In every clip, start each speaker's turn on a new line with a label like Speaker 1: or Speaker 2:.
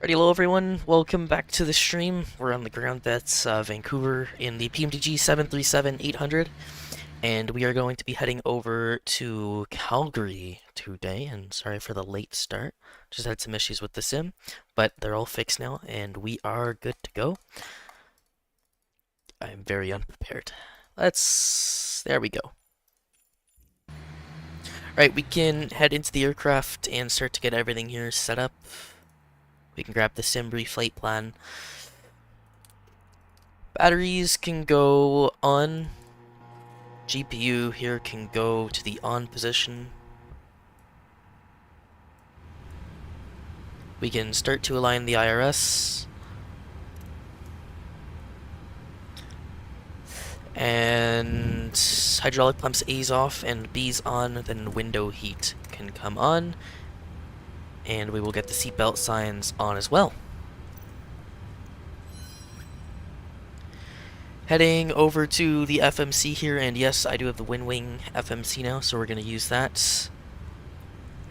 Speaker 1: Alrighty, hello everyone, welcome back to the stream. We're on the ground that's Vancouver in the PMDG 737-800, and we are going to be heading over to Calgary today, and sorry for the late start. Just had some issues with the sim, but they're all fixed now, and we are good to go. I'm very unprepared. There we go. Alright, we can head into the aircraft and start to get everything here set up. We can grab the sim brief flight plan. Batteries can go on. GPU here can go to the on position. We can start to align the IRS. And hydraulic pumps A's off and B's on, then window heat can come on. And we will get the seatbelt signs on as well. Heading over to the FMC here, and yes, I do have the Winwing FMC now, so we're going to use that.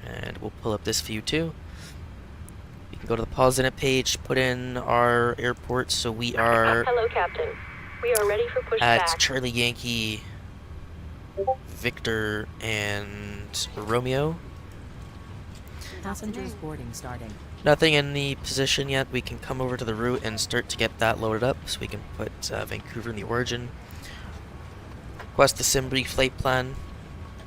Speaker 1: And we'll pull up this view too. We can go to the pause in it page, put in our airport, so we are...
Speaker 2: Hello, Captain. We are ready for pushback.
Speaker 1: At Charlie Yankee, Victor, and Romeo.
Speaker 3: Passengers boarding starting.
Speaker 1: Nothing in the position yet. We can come over to the route and start to get that loaded up, so we can put Vancouver in the origin. Request the SimBrief flight plan,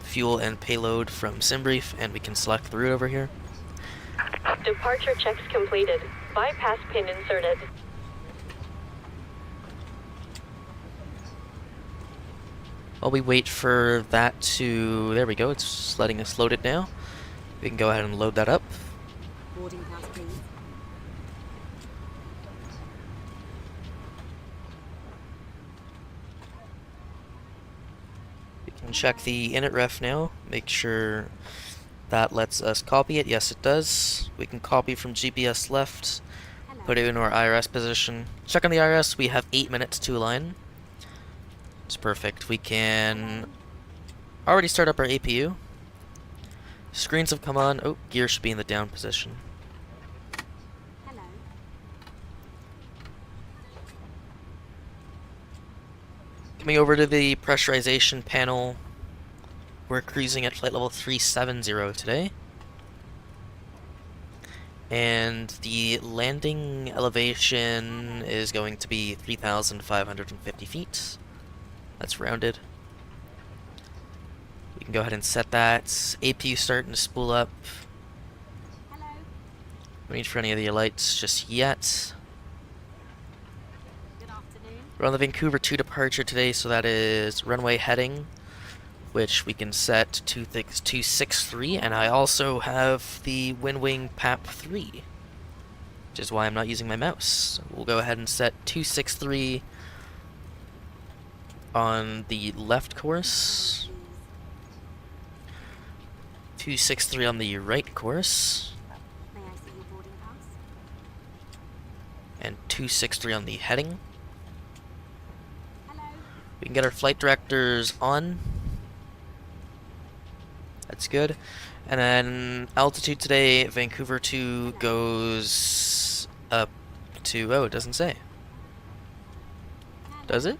Speaker 1: fuel and payload from SimBrief, and we can select the route over here.
Speaker 2: Departure checks completed. Bypass pin inserted.
Speaker 1: While we wait for that to... There we go, it's letting us load it now. We can go ahead and load that up.
Speaker 3: Boarding pass, please.
Speaker 1: We can check the init ref now, make sure that lets us copy it. Yes, it does. We can copy from GPS left, put it in our IRS position. Check on the IRS, we have 8 minutes to align. It's perfect. We can already start up our APU. Screens have come on. Oh, gear should be in the down position.
Speaker 3: Hello.
Speaker 1: Coming over to the pressurization panel. We're cruising at flight level 370 today. And the landing elevation is going to be 3,550 feet. That's rounded. We can go ahead and set that. APU starting to spool up.
Speaker 3: Hello.
Speaker 1: No need for any of the lights just yet.
Speaker 3: Good afternoon.
Speaker 1: We're on the Vancouver 2 departure today, so that is runway heading, which we can set to 263, and I also have the Winwing PAP3, which is why I'm not using my mouse. So we'll go ahead and set 263 on the left course. 263 on the right course,
Speaker 3: May I see your boarding pass?
Speaker 1: and 263 on the heading.
Speaker 3: Hello.
Speaker 1: We can get our flight directors on. That's good. And then altitude today, Vancouver 2 goes up to... Oh, it doesn't say. Does it?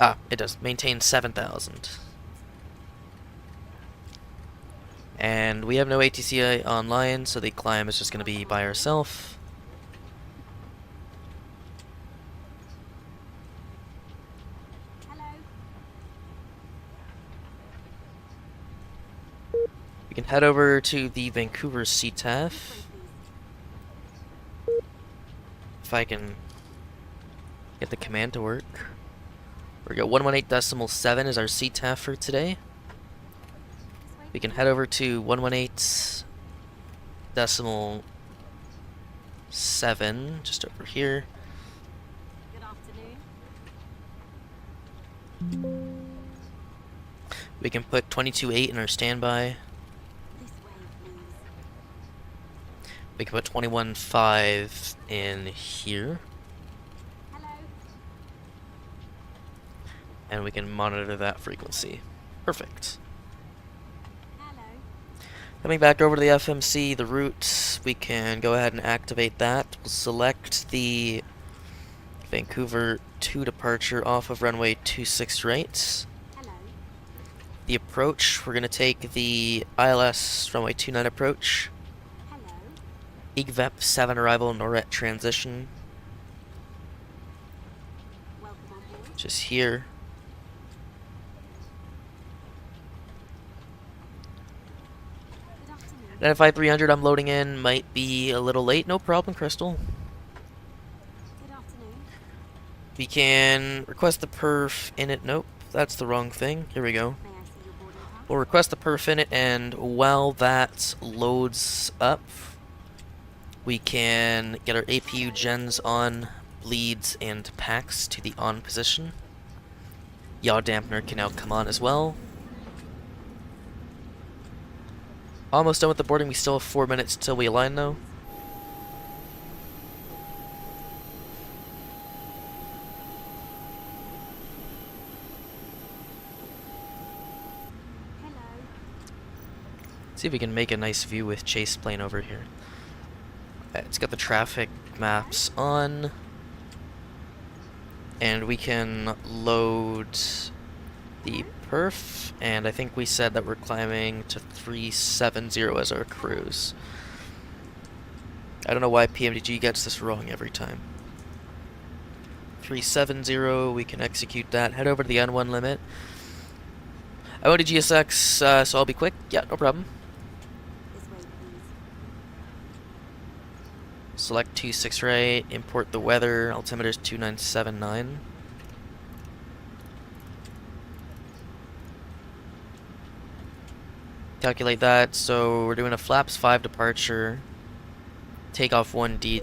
Speaker 1: Ah, it does. Maintain 7,000. And we have no ATC online, so the climb is just going to be by herself.
Speaker 3: Hello.
Speaker 1: We can head over to the Vancouver CTAF. If I can get the command to work. We got 118.7 is our CTAF for today. We can head over to 118.7, just over here.
Speaker 3: Good afternoon.
Speaker 1: We can put 22.8 in our standby.
Speaker 3: This way, please.
Speaker 1: We can put 21.5 in here.
Speaker 3: Hello.
Speaker 1: And we can monitor that frequency. Perfect.
Speaker 3: Hello.
Speaker 1: Coming back over to the FMC, the route, we can go ahead and activate that. We'll select the Vancouver 2 departure off of runway 26 right.
Speaker 3: Hello.
Speaker 1: The approach, we're going to take the ILS runway 29 approach.
Speaker 3: Hello.
Speaker 1: IGVEP 7 arrival, NORET transition,
Speaker 3: Welcome on board.
Speaker 1: just here.
Speaker 3: Good afternoon.
Speaker 1: Identify 300, I'm loading in, might be a little late, no problem, Crystal.
Speaker 3: Good afternoon.
Speaker 1: We can request the perf in it, nope, that's the wrong thing, here we go.
Speaker 3: May I see your boarding pass?
Speaker 1: We'll request the perf in it, and while that loads up, we can get our APU gens on, bleeds, and packs to the on position. Yaw dampener can now come on as well. Almost done with the boarding, we still have 4 minutes till we align though.
Speaker 3: Hello.
Speaker 1: See if we can make a nice view with chase plane over here. It's got the traffic maps on, and we can load the perf, and I think we said that we're climbing to 370 as our cruise. I don't know why PMDG gets this wrong every time. 370, we can execute that. Head over to the N1 limit. I went to GSX, so I'll be quick. Yeah, no problem.
Speaker 3: This way, please.
Speaker 1: Select 26 right, import the weather, altimeter is 2979. Calculate that, so we're doing a flaps 5 departure, takeoff 1 D,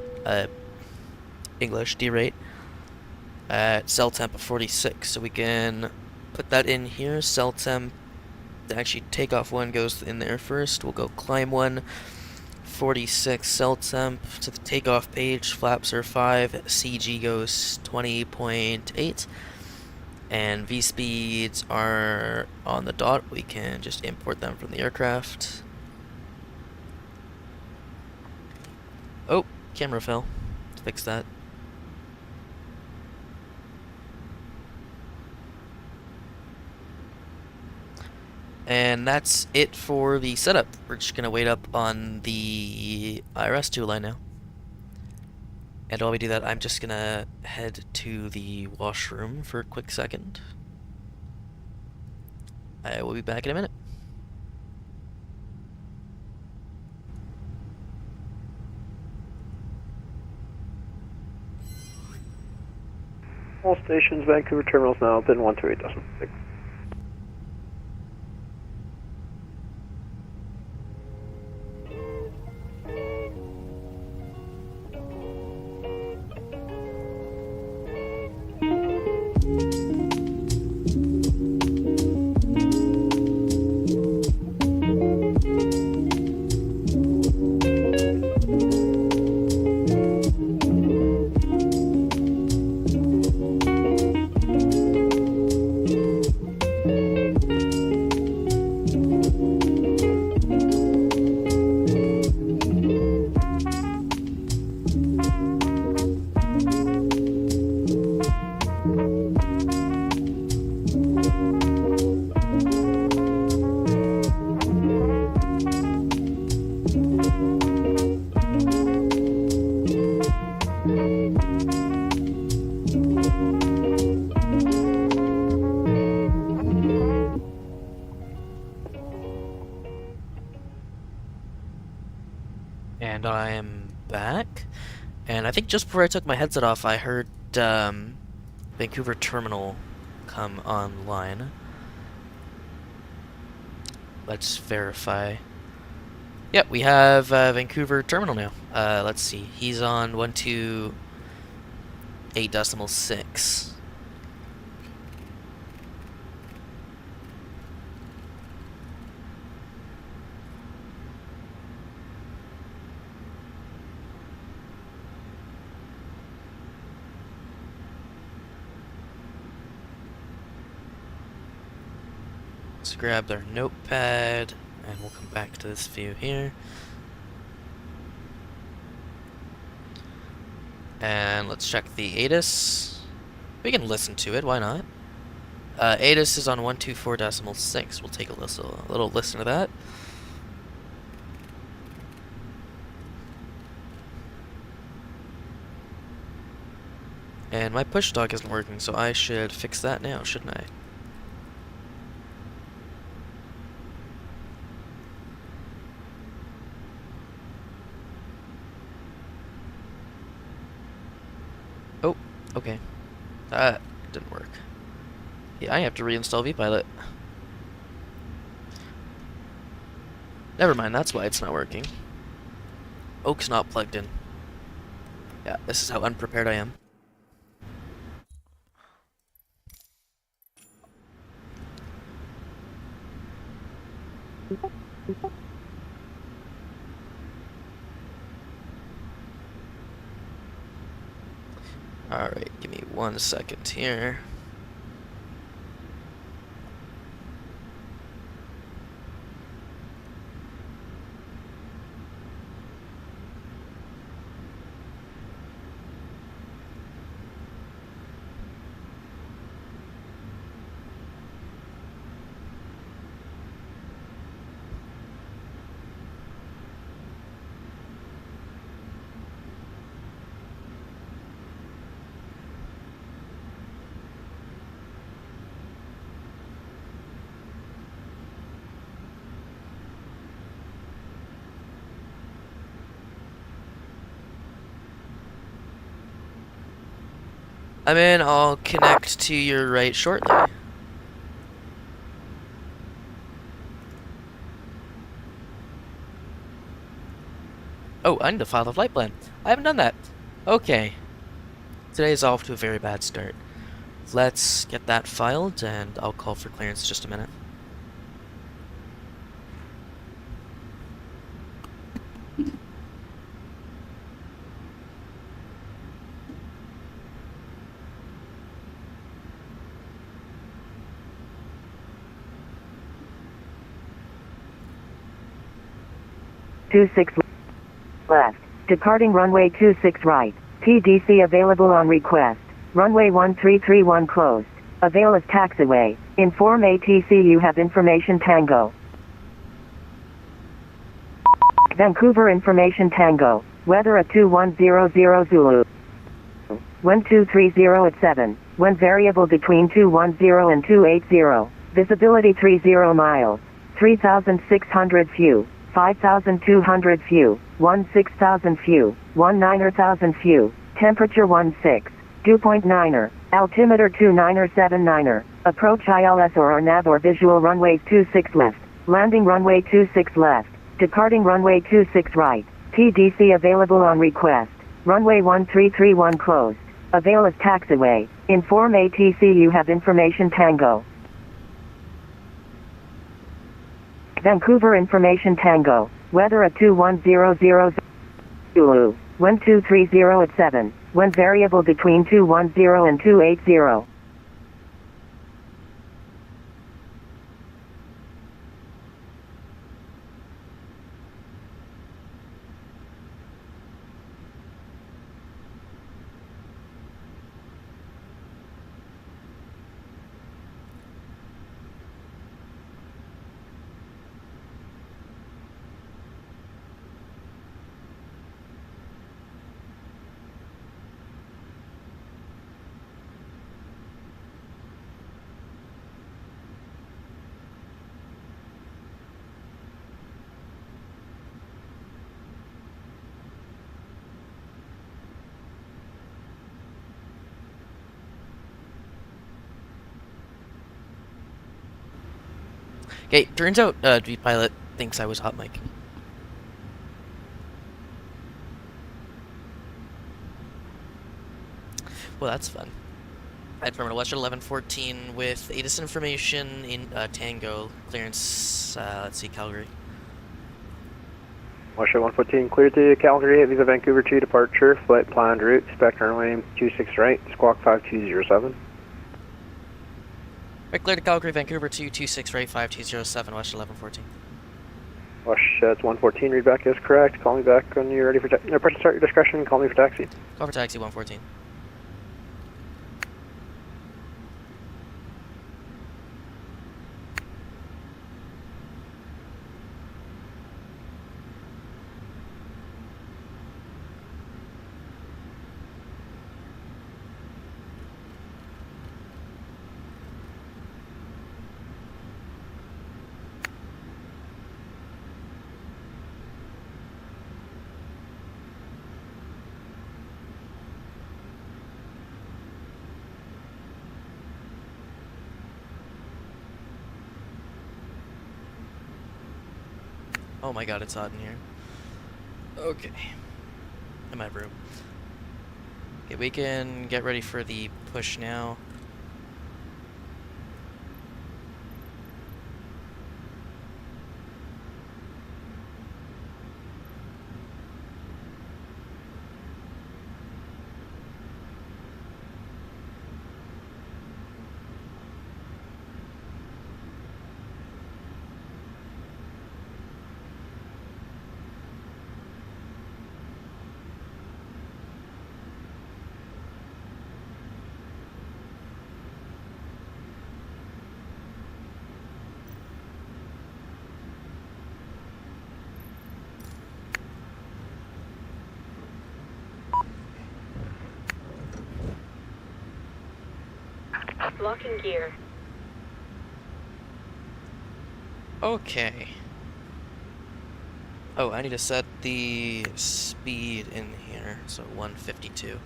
Speaker 1: English, D rate, at cell temp of 46, so we can put that in here. Cell temp, actually takeoff 1 goes in there first, we'll go climb 1, 46 cell temp to the takeoff page, flaps are 5, CG goes 20.8, and V speeds are on the dot. We can just import them from the aircraft. Oh, camera fell. Let's fix that. And that's it for the setup. We're just gonna wait up on the IRS2 line now. And while we do that, I'm just gonna head to the washroom for a quick second. I will be back in a minute.
Speaker 4: All stations, Vancouver terminals now, then 128.6.
Speaker 1: And I am back. And I think just before I took my headset off, I heard Vancouver Terminal come online. Let's verify. Yep, we have Vancouver Terminal now. Let's see. He's on 128.6. Let's grab our notepad, And we'll come back to this view here. And let's check the ATIS. We can listen to it, why not? ATIS is on 124.6. We'll take a little listen to that. And my push dog isn't working, so I should fix that now, shouldn't I? Oh, okay. That didn't work. Yeah, I have to reinstall vPilot. Never mind, that's why it's not working. Oak's not plugged in. Yeah, this is how unprepared I am. Alright, give me 1 second here. I'm in, I'll connect to your right shortly. Oh, I need to file the flight plan. I haven't done that. Okay. Today's off to a very bad start. Let's get that filed, and I'll call for clearance in just a minute.
Speaker 5: Left. Departing runway 26 right. PDC available on request. Runway 1331 closed. Avail as taxiway. Inform ATC you have information Tango. Vancouver information Tango. Weather at 2100 Zulu. Wind 230 at 7. Wind variable between 210 and 280. Visibility 30 miles. 3,600 few. 5,200 few, 16,000 few, 19,000 few, temperature 16, dew point 9er, altimeter 2979er, approach ILS or RNAV or visual runway 26 left, landing runway 26 left, departing runway 26 right, PDC available on request, runway 1331 closed, avail as taxiway, inform ATC you have information Tango. Vancouver information Tango. Weather at 2100 Zulu. Wind 230 at 7. Wind variable between 210 and 280.
Speaker 1: Okay, turns out vPilot thinks I was hot mic. Well, that's fun. I'd from Westjet 1114 with ATIS information in Tango clearance. Let's see, Calgary.
Speaker 4: Westjet 114 cleared to Calgary at Visa Vancouver 2 departure, flight planned route, spec runway 26 right, squawk 5207.
Speaker 1: Right, clear to Calgary, Vancouver 226 right, 5207, Westjet 1114.
Speaker 4: Westjet 114, read back is correct. Call me back when you're ready for taxi. No, press start your discretion, call me for taxi.
Speaker 1: Call for taxi 114. Oh my god, it's hot in here. Okay. In my room. Okay, we can get ready for the push now.
Speaker 2: Locking gear.
Speaker 1: Okay. Oh, I need to set the speed in here, so 152.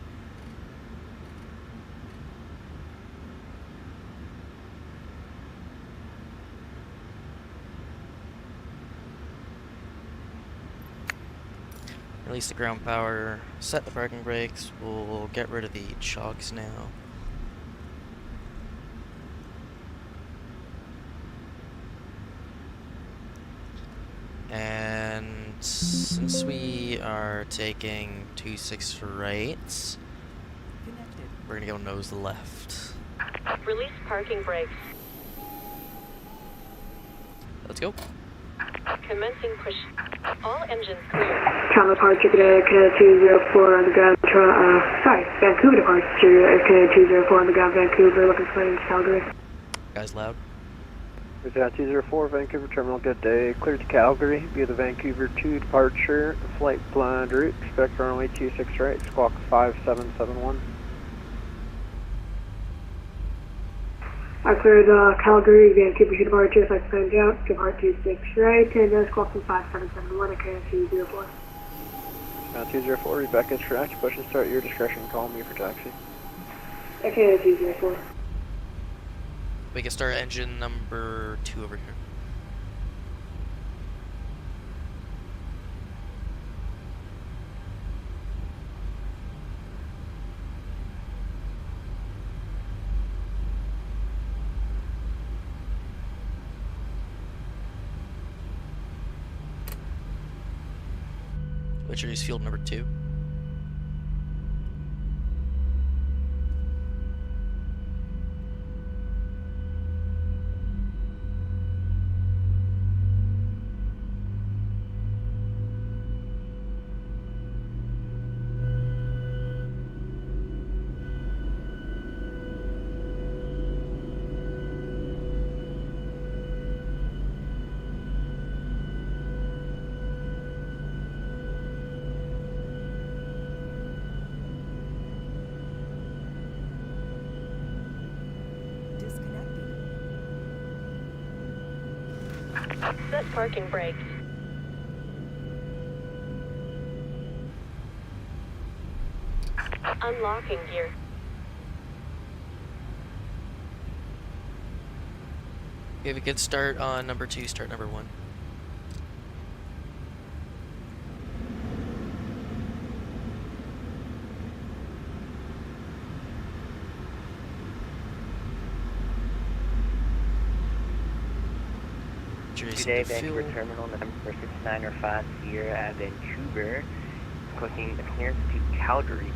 Speaker 1: Release the ground power, set the parking brakes, we'll get rid of the chocks now. And since we are taking 26 rights, we're gonna go nose left.
Speaker 2: Release parking brakes.
Speaker 1: Let's go.
Speaker 2: Commencing push. All engines clear.
Speaker 6: Travel departure, Canada 204 on the ground, Vancouver departure, Canada 204 on the ground, Vancouver, looking for Calgary.
Speaker 1: Guys loud.
Speaker 4: Westjet 204, Vancouver Terminal, good day. Cleared to Calgary via the Vancouver 2 departure, flight planned route, expect runway 26 right, squawk 5771.
Speaker 6: I cleared Calgary, Vancouver 2 departure, flight planned out, depart 26 right, and squawk 5771, Canada 204.
Speaker 4: Westjet 204, read back is correct. Push and start your discretion, call me for taxi.
Speaker 6: Canada 204.
Speaker 1: We can start engine number 2 over here. Which is field number 2.
Speaker 2: Set parking brakes. Unlocking gear.
Speaker 1: If we could start on number 2, start number 1.
Speaker 7: Today, Vancouver Terminal number 695 here at Vancouver, requesting a clearance to Calgary.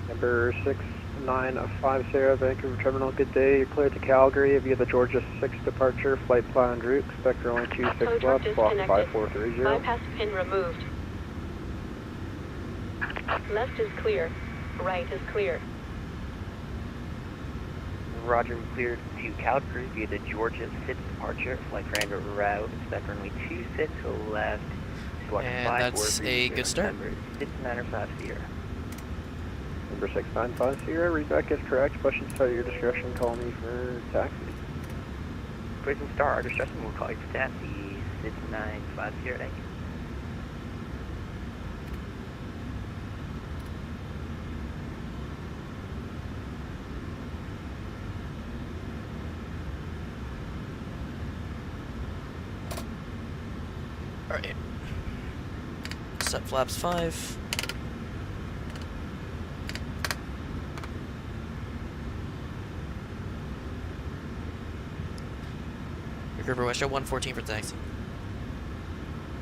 Speaker 7: Number
Speaker 4: for 6950 Vancouver Terminal, good day. You're cleared to Calgary via the Georgia 6 departure, flight plan en route. Expect runway 26
Speaker 2: Tow truck
Speaker 4: left, squawk
Speaker 2: disconnected.
Speaker 4: 5430.
Speaker 2: Bypass pin removed. Left is clear. Right is clear.
Speaker 7: Roger, cleared to Calgary via the Georgia 6 departure, flight grand route. Expect runway 26 left, squawk
Speaker 1: And
Speaker 7: 5430.
Speaker 1: that's a good start.
Speaker 7: Number 6950.
Speaker 4: Number 6950, readback is correct. Questions at your discretion, call me for taxi.
Speaker 7: Prison Star, our discretion will call you for taxi 6950. Thank you.
Speaker 1: Alright. Set flaps 5. Vancouver Westjet 114 for taxi.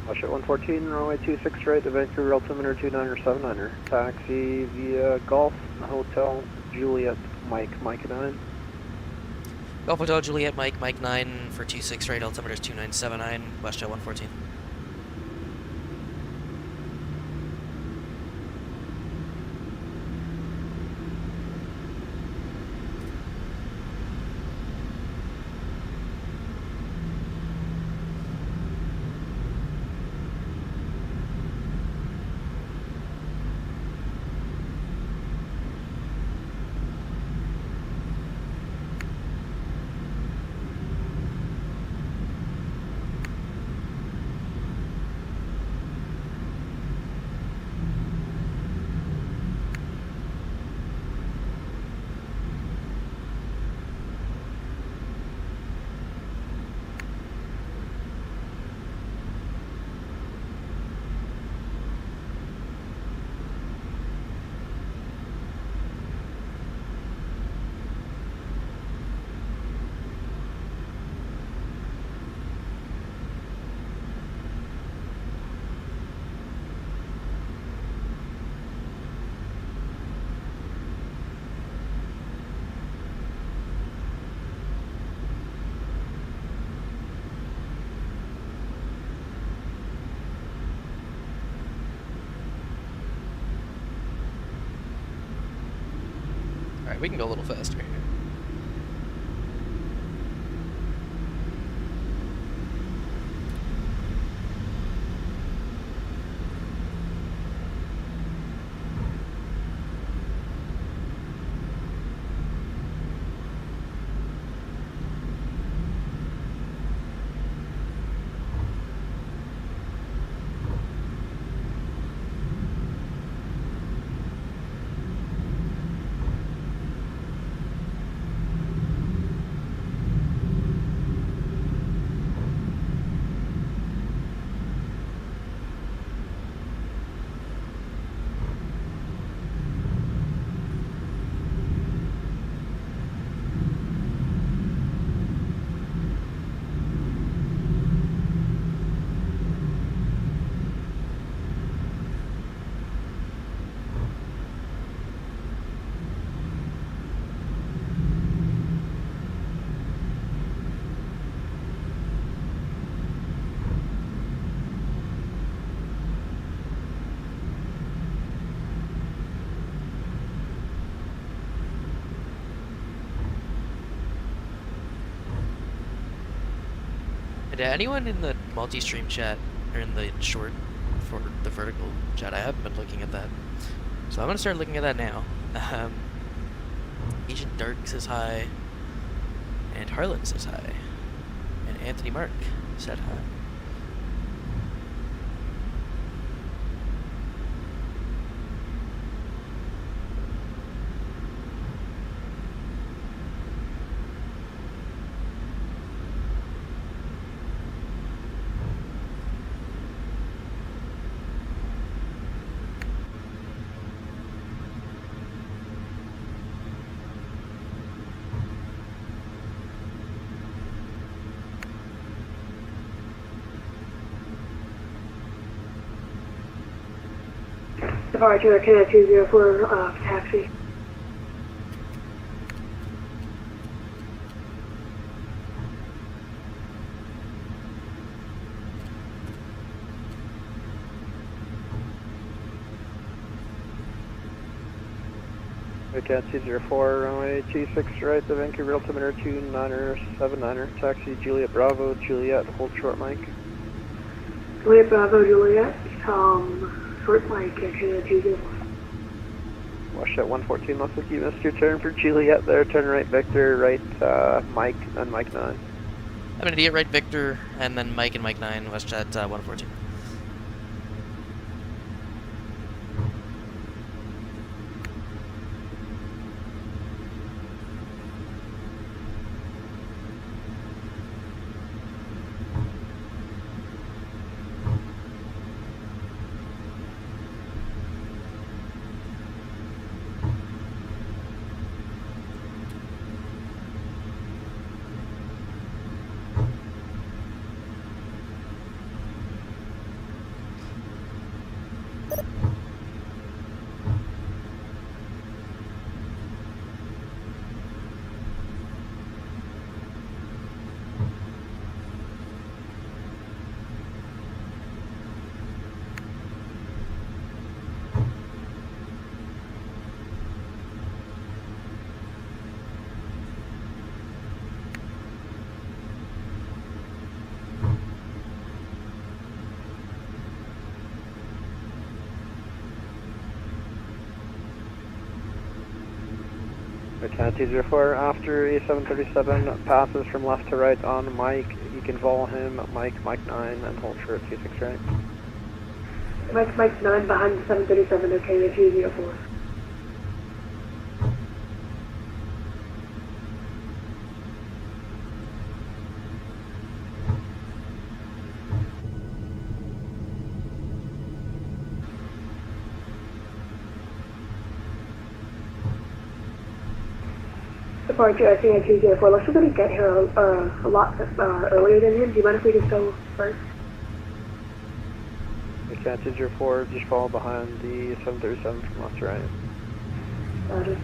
Speaker 4: Westjet 114, runway 26 right to Vancouver altimeter 2979er. Taxi via Golf Hotel Juliet Mike 9.
Speaker 1: Golf Hotel Juliet Mike 9 for 26 right, altimeter is 2979, Westjet 114. Alright, we can go a little faster here. Anyone in the multi-stream chat or in the short for the vertical chat? I haven't been looking at that, so I'm gonna start looking at that now. Agent Dark says hi, and Harlan says hi, and Anthony Mark said hi.
Speaker 6: Departure Canada 204, taxi.
Speaker 4: Cat 204, runway 26 right, the Vancouver altimeter 2979er, taxi Juliet Bravo, Juliet, hold short mic.
Speaker 6: Juliet Bravo, Juliet, short mic, actually, 204.
Speaker 4: Westjet 114, looks like you missed your turn for Juliet there, turn right Victor, right Mike, and Mike 9.
Speaker 1: I'm an idiot, right Victor, and then Mike and Mike 9, Westjet 114.
Speaker 4: Cat 204, after A737 passes from left to right on Mike, you can follow him, Mike 9, and hold short 26 right.
Speaker 6: Mike 9 behind the 737, okay, 204. Departure, I think at 204. Let's really get here a lot earlier than him. Do you mind if we just go first?
Speaker 4: Cat 204, just follow behind the 737 from left to right.
Speaker 6: Roger.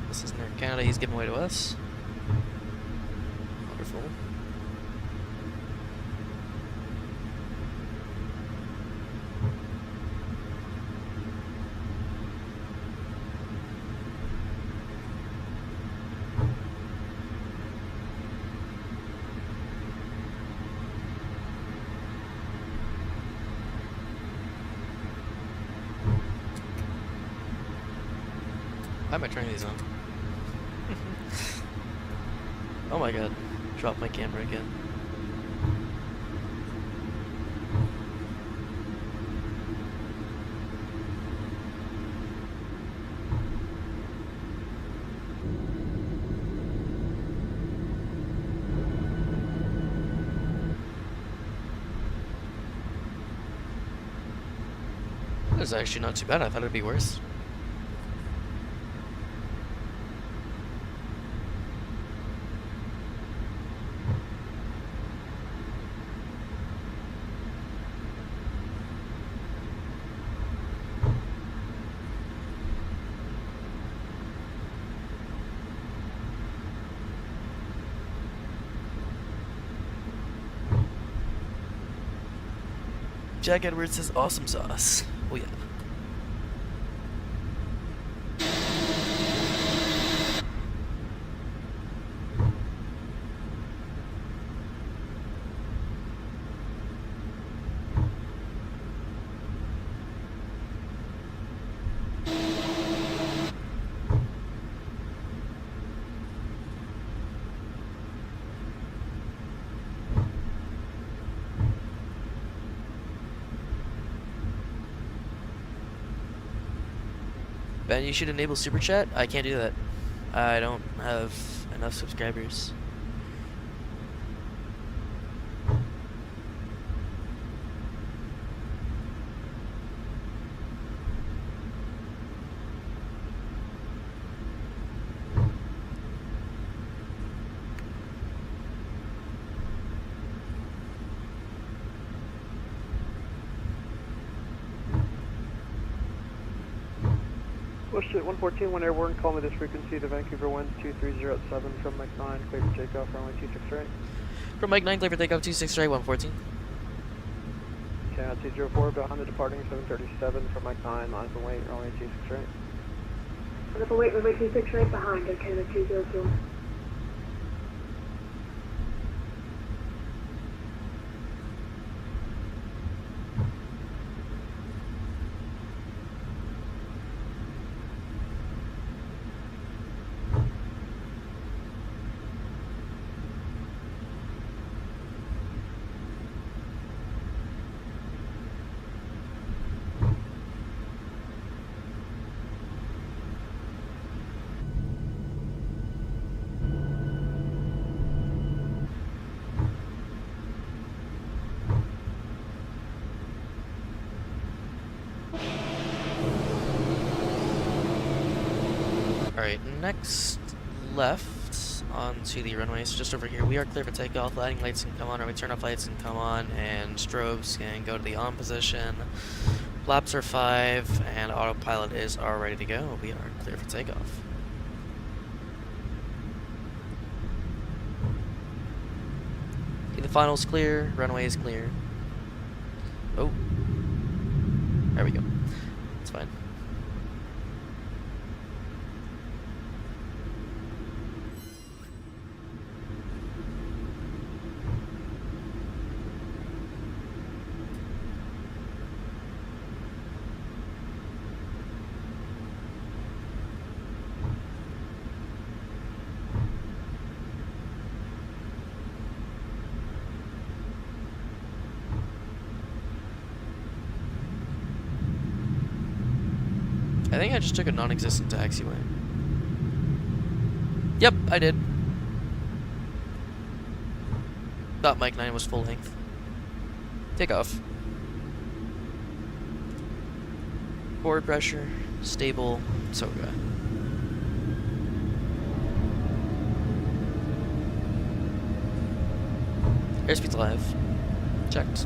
Speaker 1: This is near Canada, he's giving away to us. Wonderful. Why am I turning these on? Oh my god, dropped my camera again. That was actually not too bad, I thought it'd be worse. Jack Edwards says awesome sauce. Oh yeah. Ben, you should enable super chat. I can't do that. I don't have enough subscribers.
Speaker 4: Westjet 114, when airborne, call me this frequency to Vancouver winds 230 at 7 from Mike 9, clear for takeoff, runway 26 right.
Speaker 1: From Mike 9, clear for takeoff 26 right, 114.
Speaker 4: Channel 204, behind the departing 737 from Mike 9, lines and wait, runway 26 right.
Speaker 6: Lines and wait, runway 26 right behind, Canada 202.
Speaker 1: Alright, next left onto the runway, so just over here. We are clear for takeoff. Lighting lights can come on, runway turn off lights can come on, and strobes can go to the on position. Flaps are 5, and autopilot is all ready to go. We are clear for takeoff. Okay, the final's clear, runway is clear. Oh. There we go. It's fine. I think I just took a non-existent taxiway. Yep, I did. Thought Mike 9 was full length. Take off. Forward pressure, stable, Soga. Airspeed's live. Checked.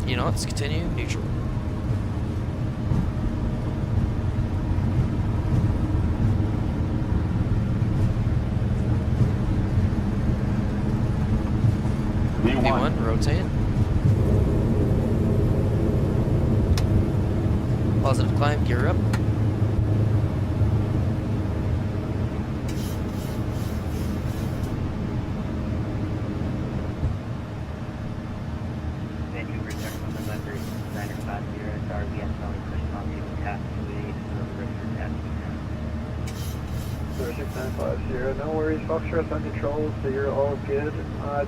Speaker 1: You know, let's continue. Neutral. V1, rotate. Positive climb, gear up.
Speaker 7: Vancouver Terminal November 950 is RBS only pushing on the pathway to Rudder taxi now.
Speaker 4: 6950, no worries, Foxtrot on control, so you're all good.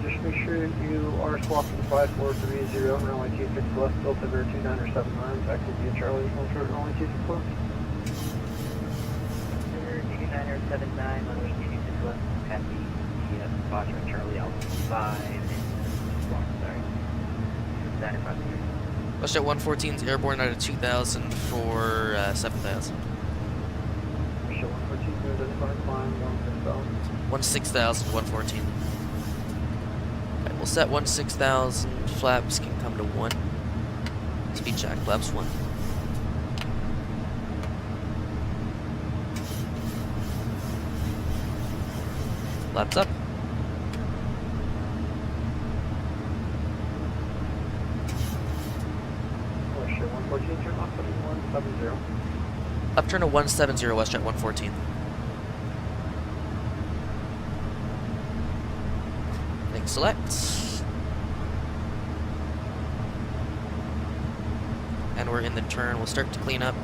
Speaker 4: Just make sure you are swapping to 5430, runway 26 left, Delta Bear 29 or 79, back to via Charlie, hold short, runway 26 left.
Speaker 7: 29 or 79, runway 26 left, taxi via Foxtrot Charlie Alpha 5, and sorry, 950.
Speaker 1: Westjet 114's airborne out of 2000 for 7000.
Speaker 4: Westjet 114, good, identifying climb,
Speaker 1: 16,000, 114. Alright, we'll set 16,000. Flaps can come to 1. Speed check, flaps 1. Flaps up.
Speaker 4: Westjet 114, turn off at 170.
Speaker 1: Left turn to 170, Westjet 114. Link select. And we're in the turn. We'll start to clean up.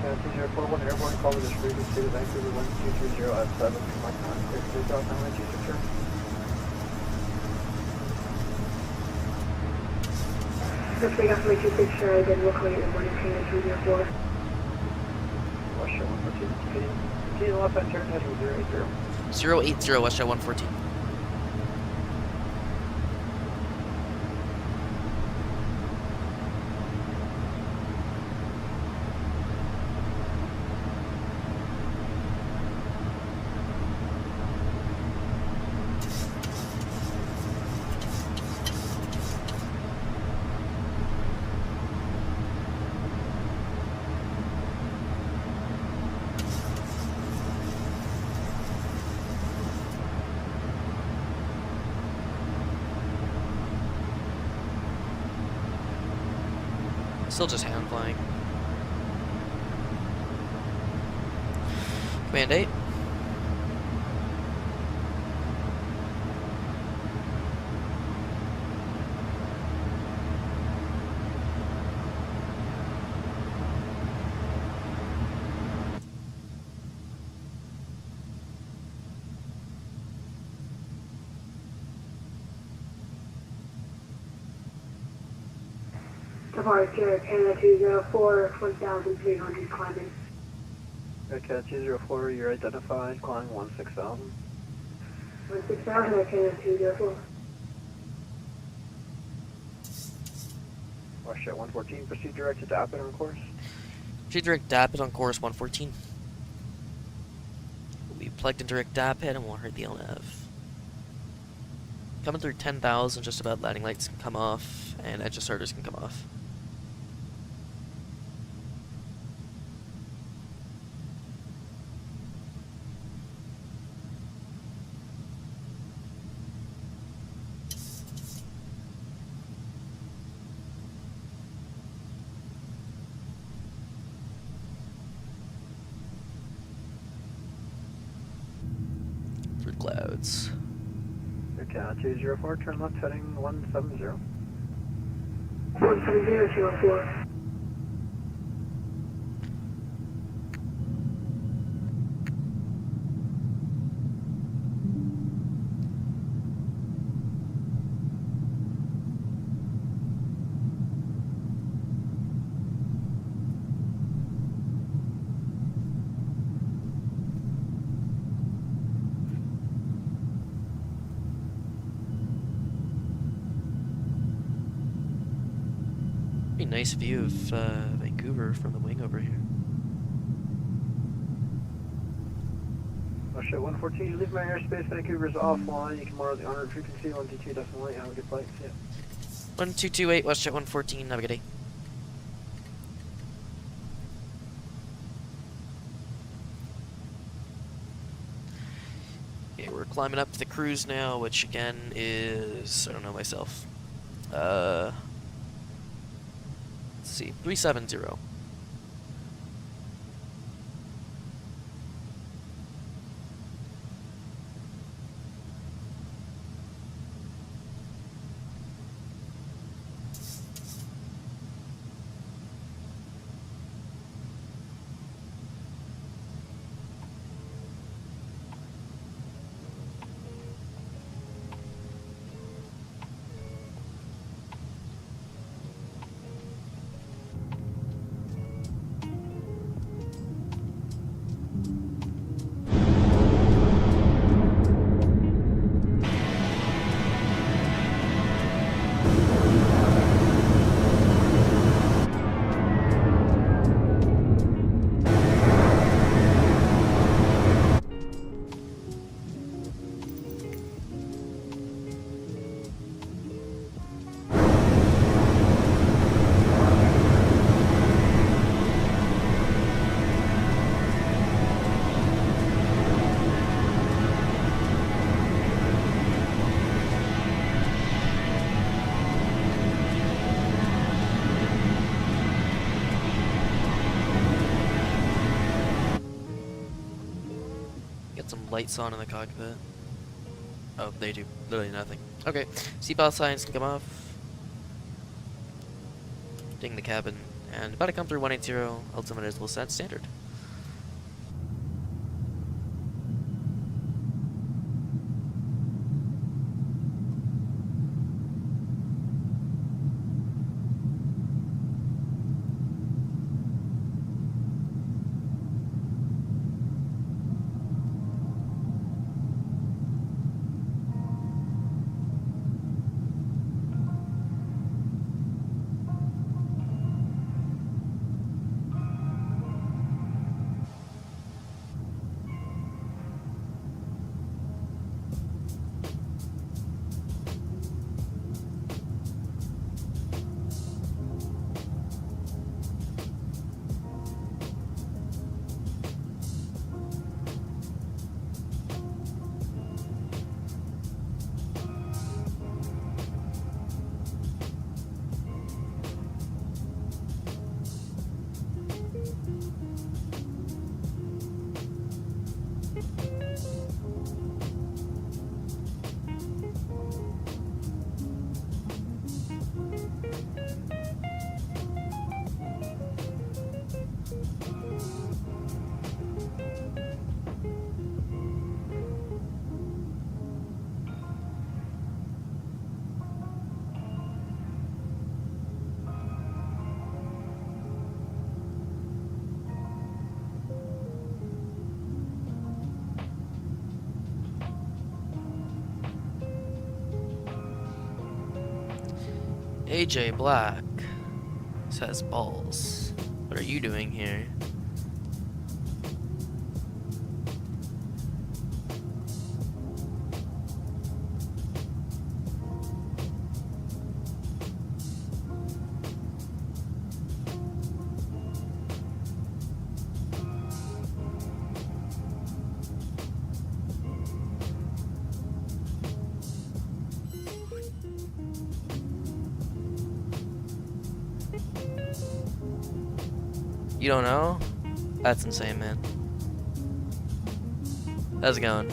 Speaker 4: Channel 241 airborne, call with this frequency to Vancouver 1230 at 7 from Mike 9, clear for takeoff, runway 26 right.
Speaker 6: Let's take off runway 26 right, then we'll call you airborne in Canada 204.
Speaker 4: Westjet 114, continue left hand turn, heading 080.
Speaker 1: 080, Westjet 114. Still just hand flying. Command 8.
Speaker 6: Departure, Canada 204, 1,300 climbing.
Speaker 4: Okay, 204, you're identified, climbing 16,000.
Speaker 6: 16,000, Canada 204.
Speaker 4: Westjet 114, proceed direct to Dapit on course.
Speaker 1: Proceed direct Dapit on course 114. We'll be plugged in direct Dapit and won't hurt the LNAV. Coming through 10,000, just about landing lights can come off, and edge starters can come off. Through clouds.
Speaker 4: Okay, 204, turn left heading 170.
Speaker 6: 170, 204.
Speaker 1: Pretty nice view of Vancouver from the wing over here.
Speaker 4: Westjet 114, you leave my airspace, Vancouver's offline, you can monitor the honored frequency, 122, definitely, have a good flight, see ya.
Speaker 1: 1228, Westjet 114, have a good day. Okay, we're climbing up to the cruise now, which again is, I don't know myself. Let's see, 370. Get some lights on in the cockpit. Oh, they do literally nothing. Okay, seatbelt signs can come off. Ding the cabin, and about to come through 180. Altimeters will set standard. AJ Black says balls. What are you doing here? You don't know? That's insane, man. How's it going?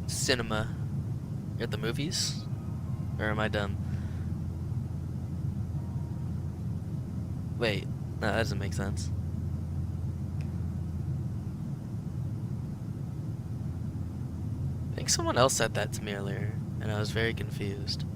Speaker 1: Cinema. You're at the movies? Or am I dumb? Wait, no, that doesn't make sense. I think someone else said that to me earlier, and I was very confused.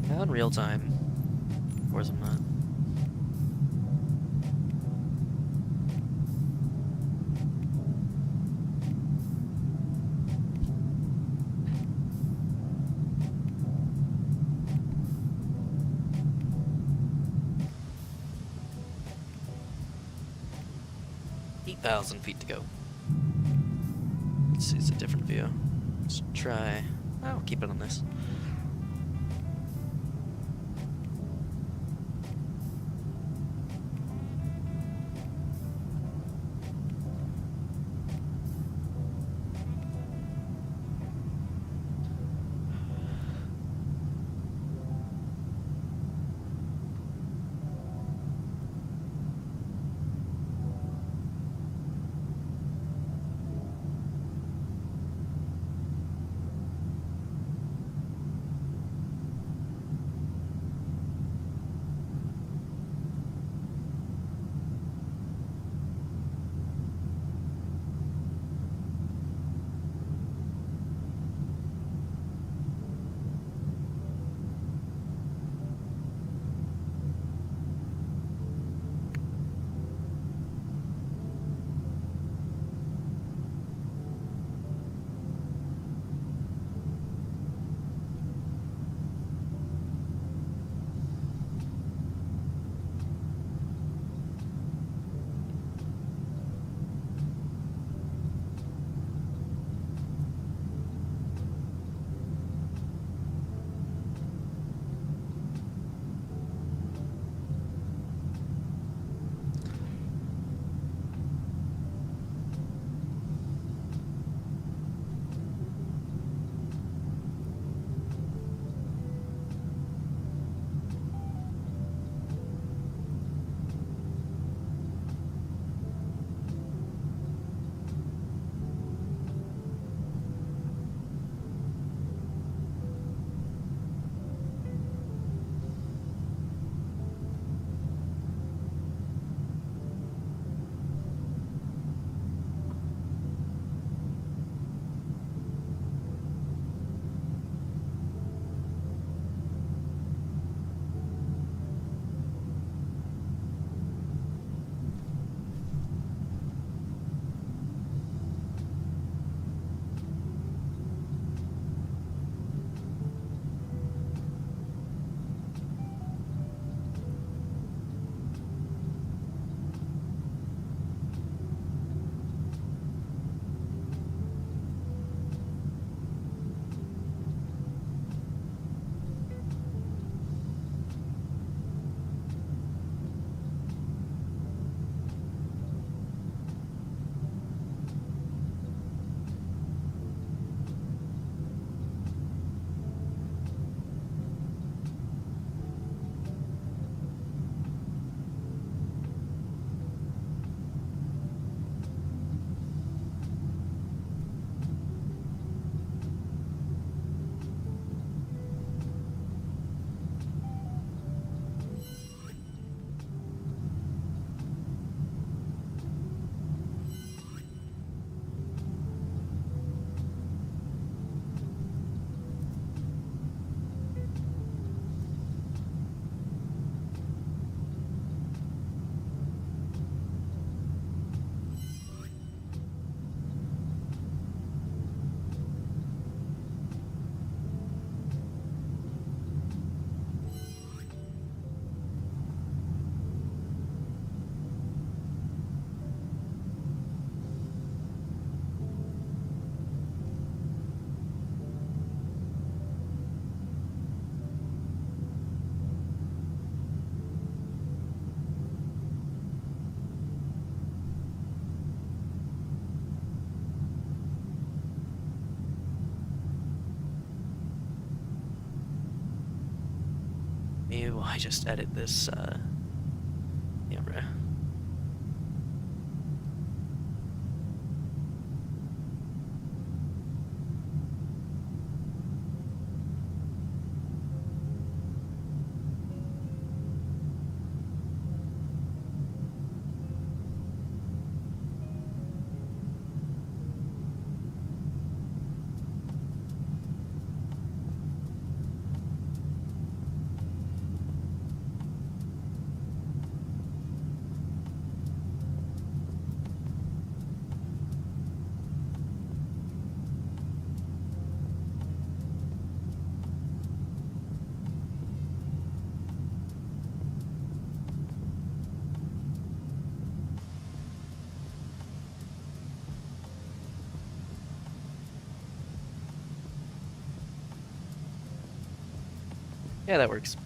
Speaker 1: Not in real time. Of course I'm not. $8,000 to go. Let's see, it's a different view. Let's try. I'll keep it on this. me while I just edit this camera. Yeah, that works.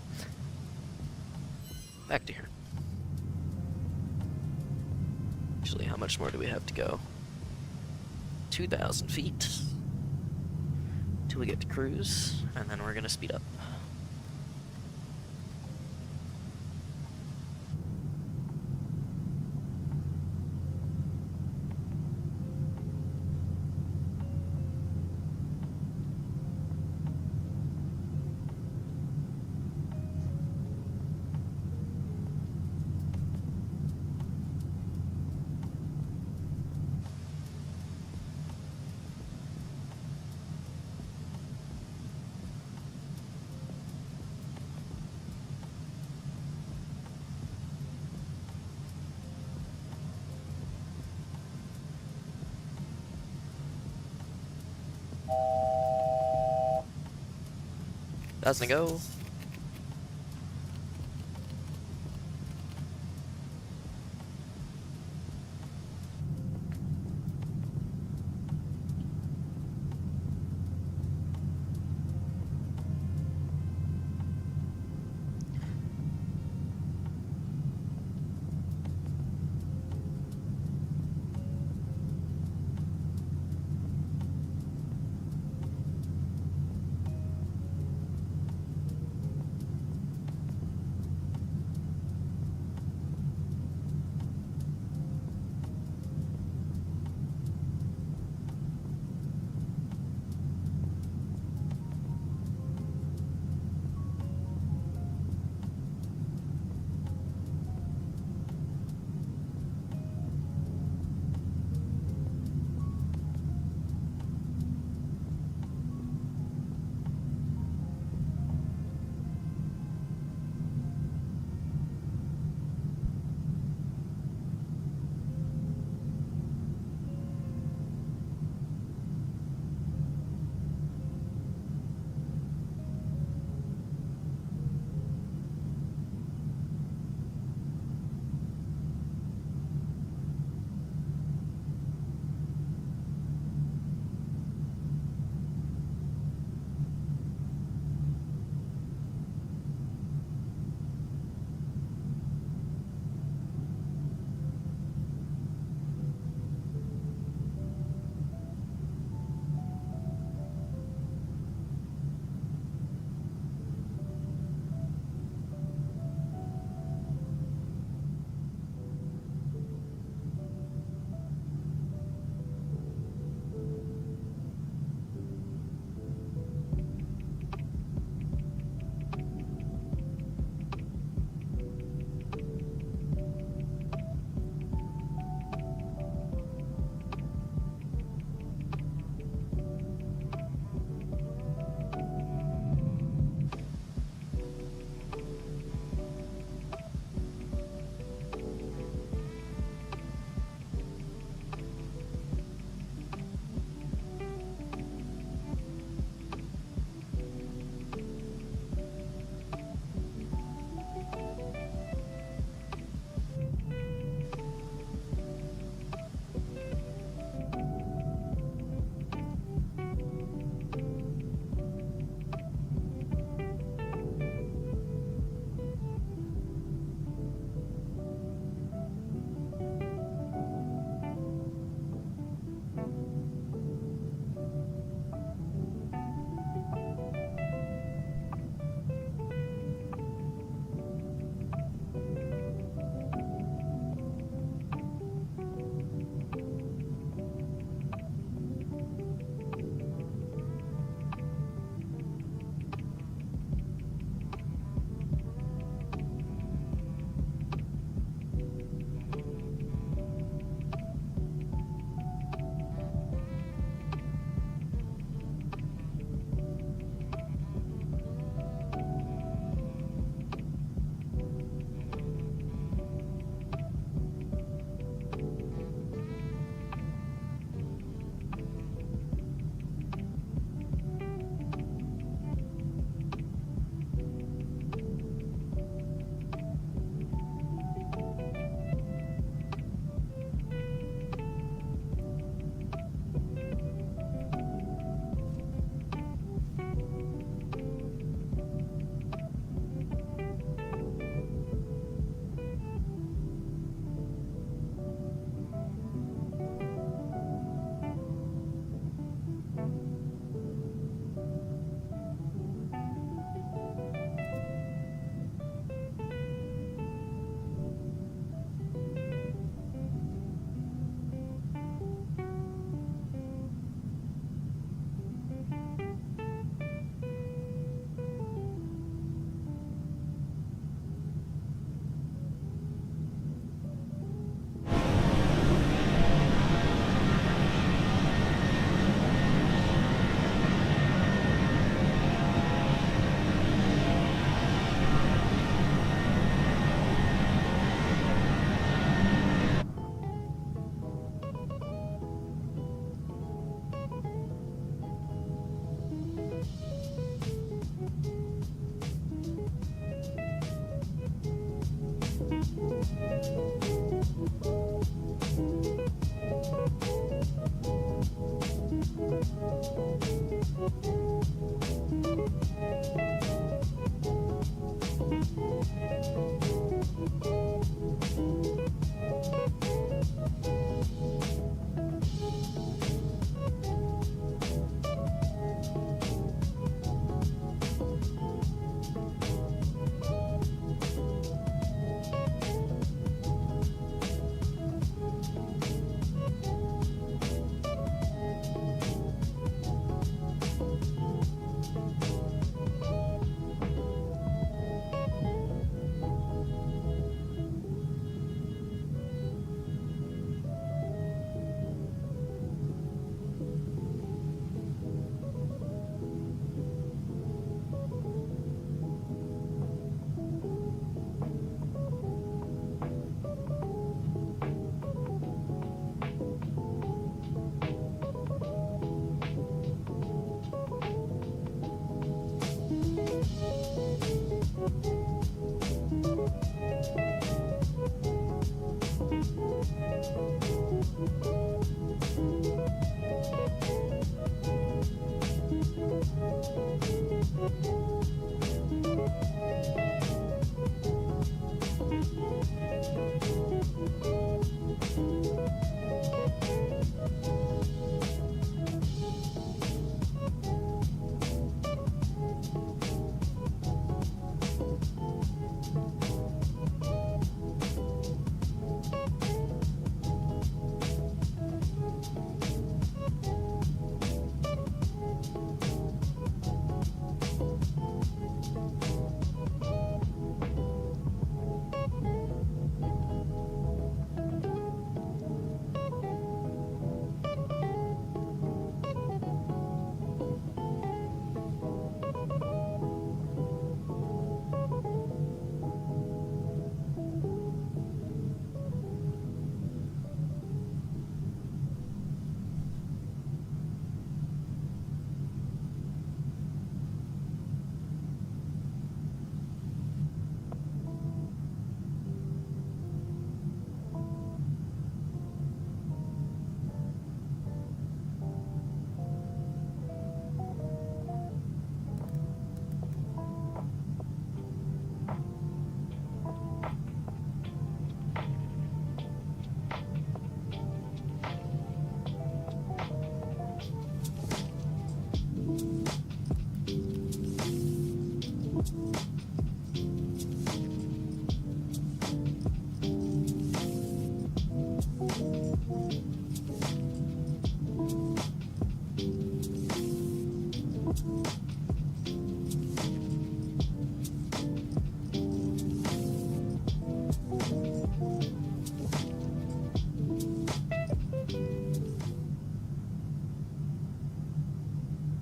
Speaker 1: Back to here. Actually, how much more do we have to go? 2,000 feet till we get to cruise, and then we're gonna speed up. Doesn't go.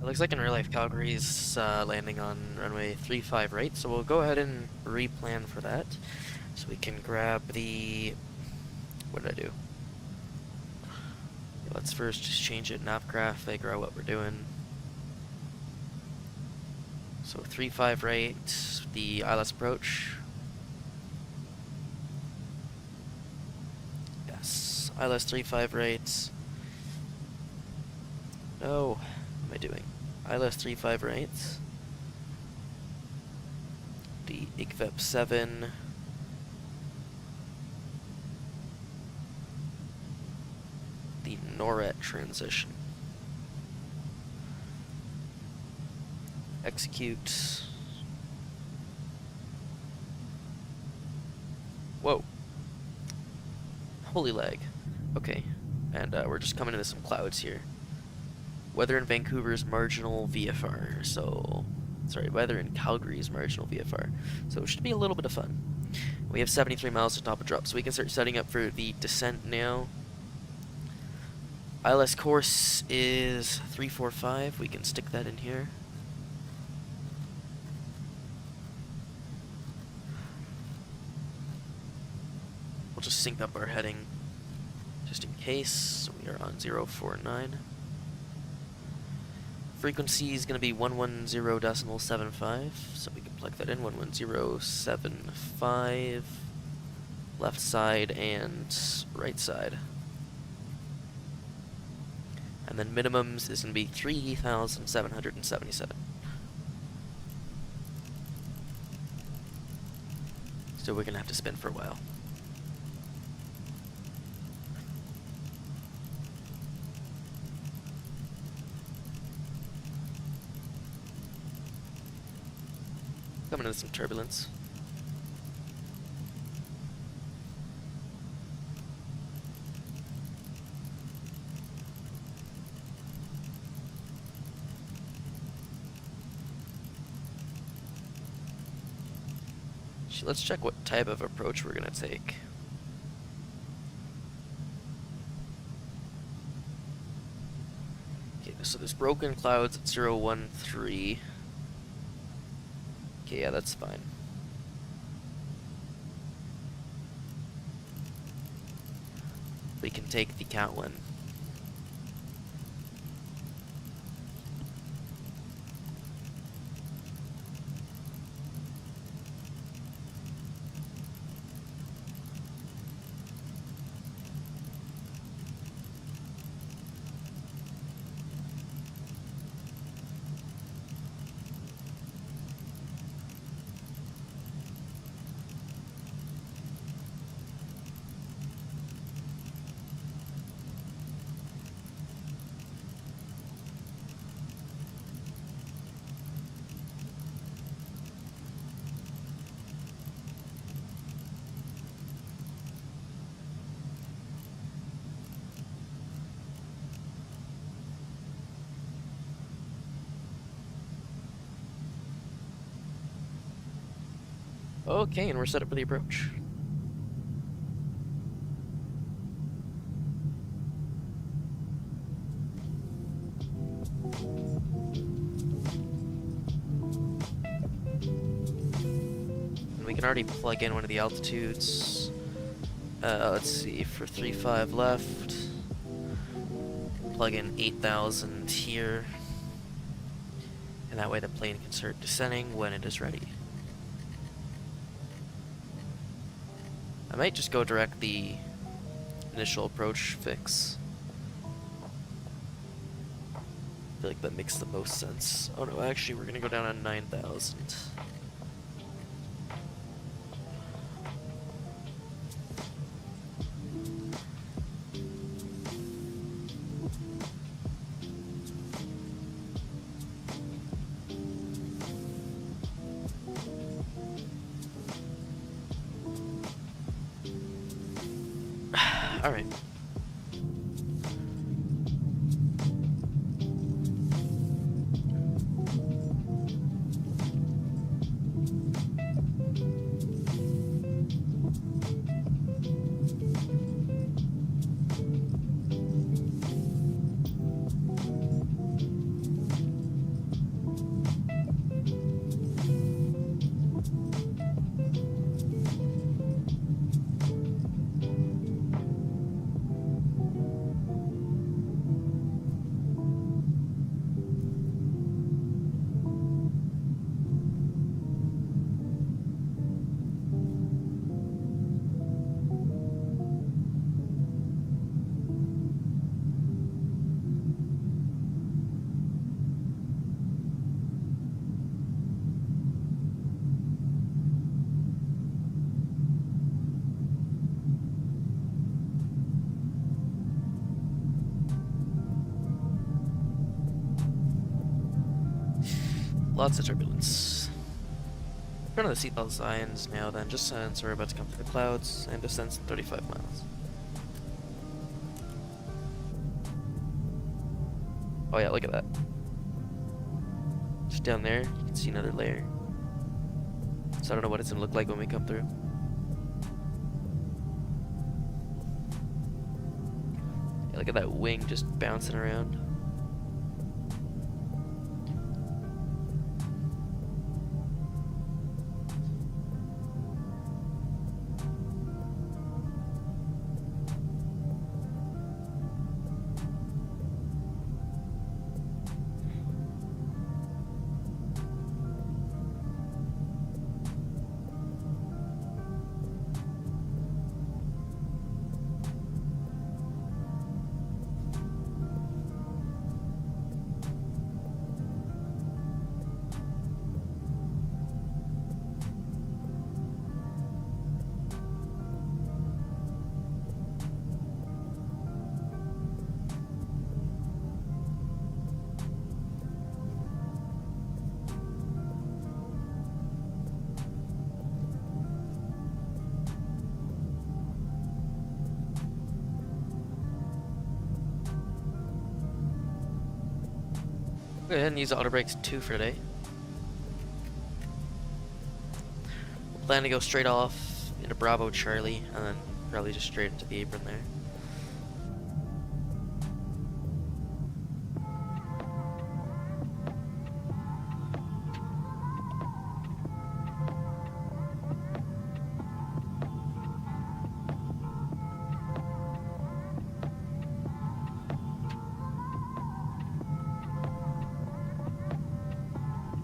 Speaker 1: It looks like in real life Calgary's landing on runway 35 right, so we'll go ahead and replan for that. So we can grab the... what did I do? Let's first just change it navgraph, figure out what we're doing. So 35 right, the ILS approach. Yes, ILS 35 right. No, what am I doing? ILS 35 right. The IGVEP 7. The NORAD transition. Execute. Whoa. Holy lag. Okay. And we're just coming into some clouds here. Weather in Vancouver's marginal VFR. So, sorry, weather in Calgary's marginal VFR. So it should be a little bit of fun. We have 73 miles to top a drop, so we can start setting up for the descent now. ILS course is 345. We can stick that in here. We'll just sync up our heading just in case. So we are on 049. Frequency is going to be 110.75, so we can plug that in. 110.75, left side and right side. And then minimums is going to be 3,777. So we're going to have to spin for a while. Coming into some turbulence. Let's check what type of approach we're going to take. Okay, so there's broken clouds at 013. Okay, yeah, that's fine. We can take the Cat 1. Okay, and we're set up for the approach. And we can already plug in one of the altitudes. Let's see, for 3.5 left. Plug in 8,000 here. And that way the plane can start descending when it is ready. I might just go direct the initial approach fix. I feel like that makes the most sense. Oh no, actually we're gonna go down on 9,000. Alright. Lots of turbulence. Turn on the seatbelt signs now then, just since we're about to come through the clouds and descends 35 miles. Oh yeah, look at that. Just down there, you can see another layer. So I don't know what it's gonna look like when we come through. Yeah, look at that wing just bouncing around. Go ahead and use auto brakes 2 for today. We'll plan to go straight off into Bravo Charlie and then probably just straight into the apron there.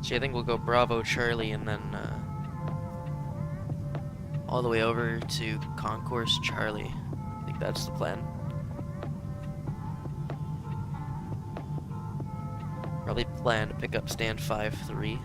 Speaker 1: So I think we'll go Bravo Charlie and then all the way over to Concourse Charlie. I think that's the plan. Probably plan to pick up stand 5-3.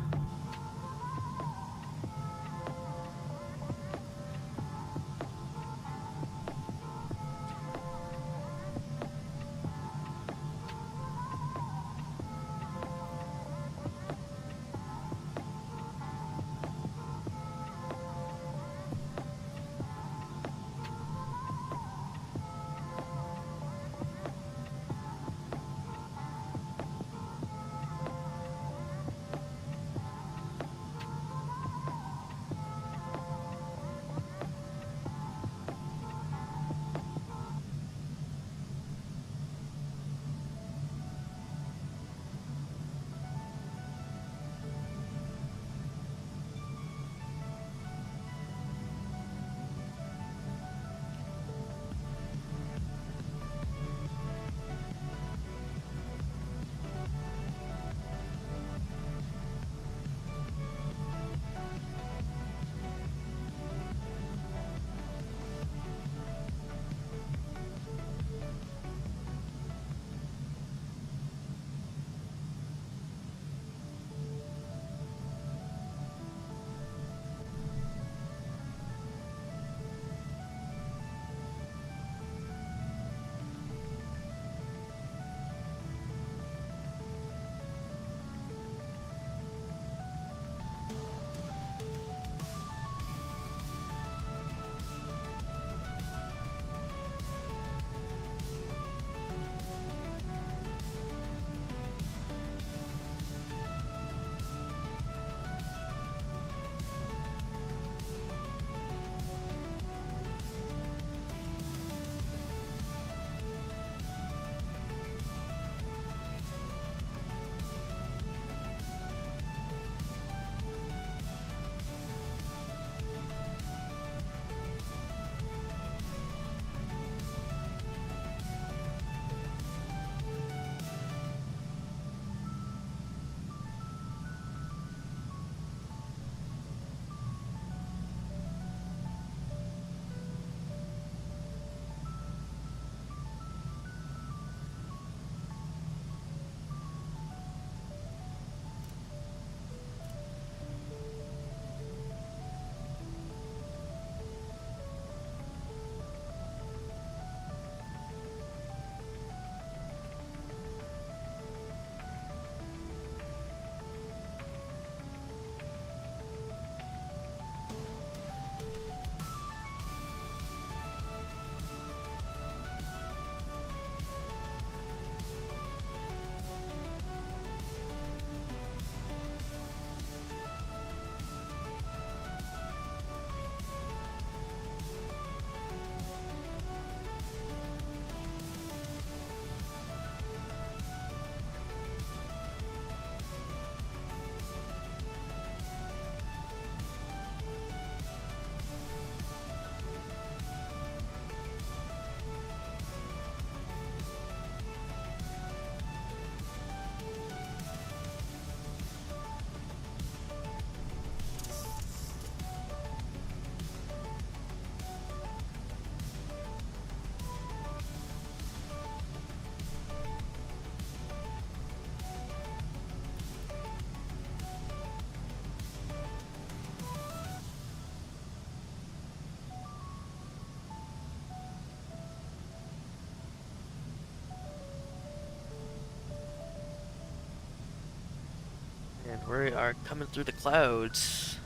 Speaker 1: We are coming through the clouds.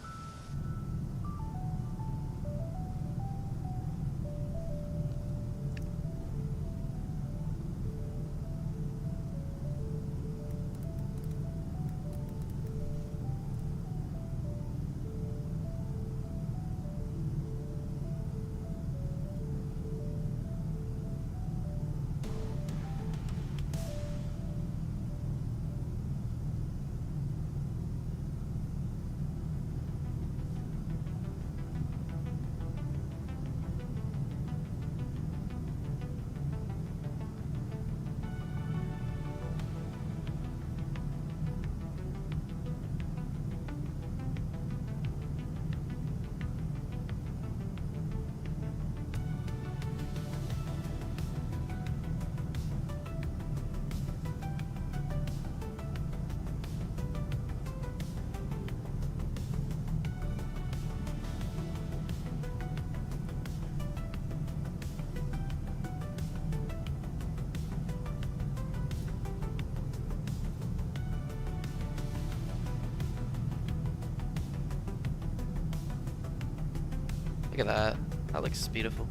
Speaker 1: Look at that. That looks beautiful.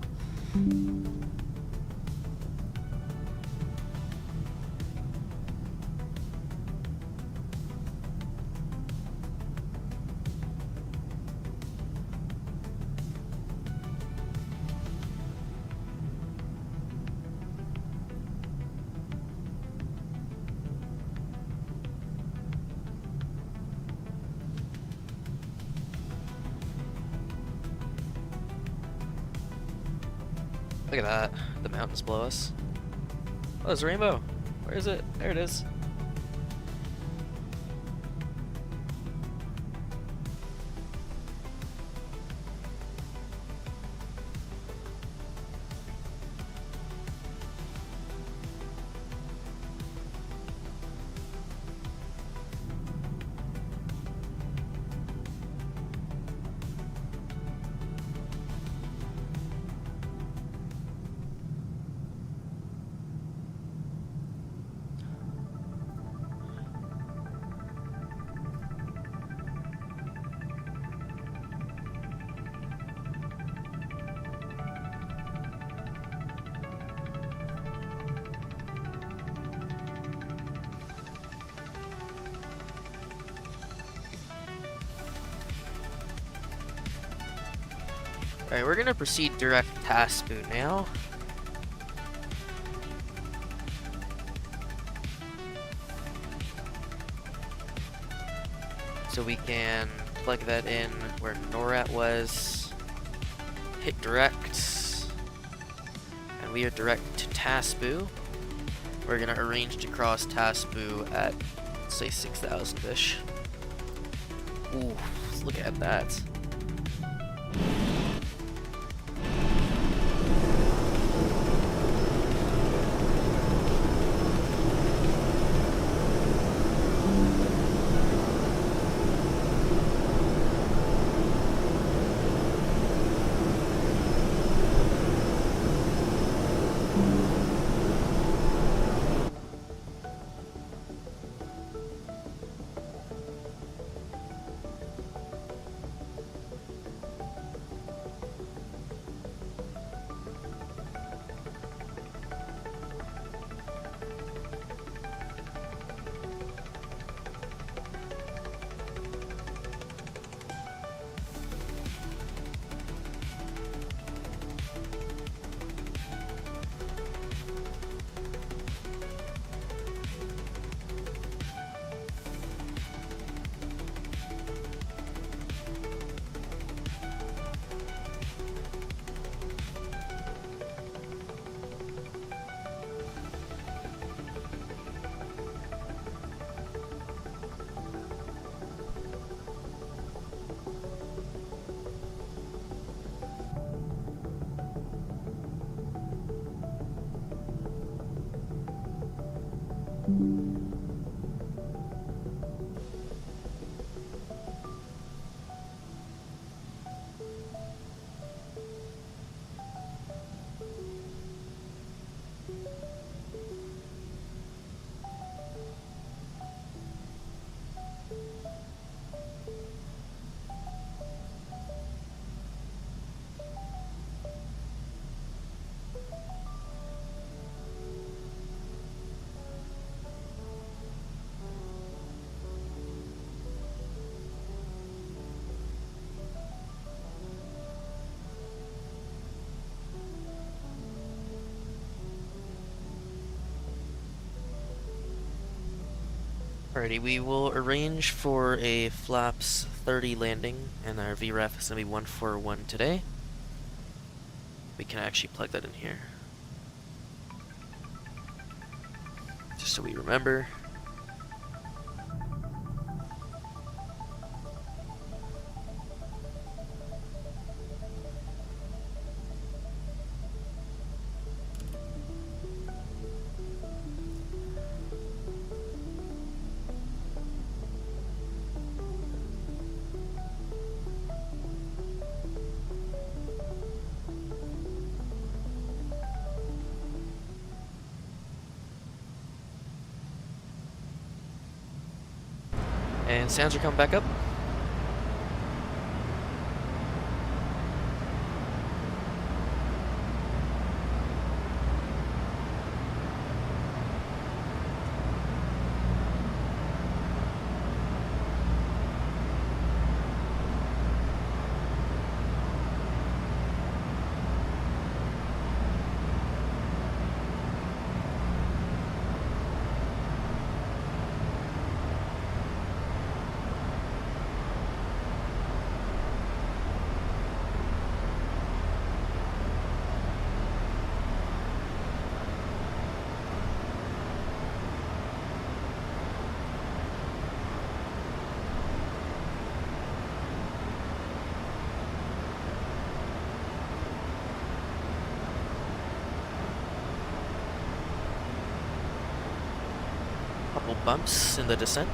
Speaker 1: Look at that. The mountains below us. Oh, there's a rainbow. Where is it? There it is. Alright, we're gonna proceed direct task boot now. So we can plug that in where NORAD was, hit direct, and we are direct to Tasbu. We're gonna arrange to cross Tasbu at, say, 6,000-ish. Ooh, look at that. Alrighty, we will arrange for a flaps 30 landing, and our VREF is going to be 141 today. We can actually plug that in here, just so we remember. And sounds are coming back up. Couple bumps in the descent.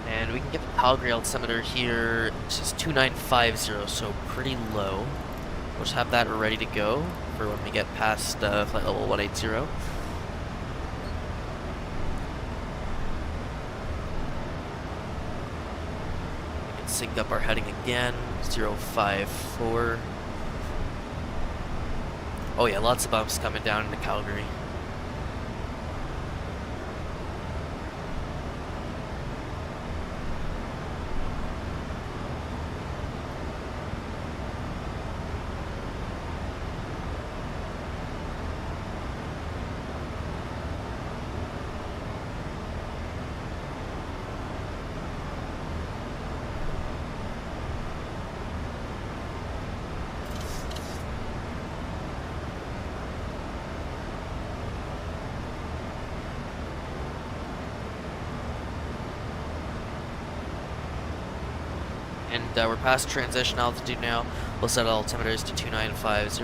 Speaker 1: And we can get the Calgary altimeter here. It says 2950, so pretty low. We'll just have that ready to go for when we get past flight level 180. We can sync up our heading again, 054. Oh yeah, lots of bumps coming down into Calgary. And we're past transition altitude now. We'll set altimeters to 2950.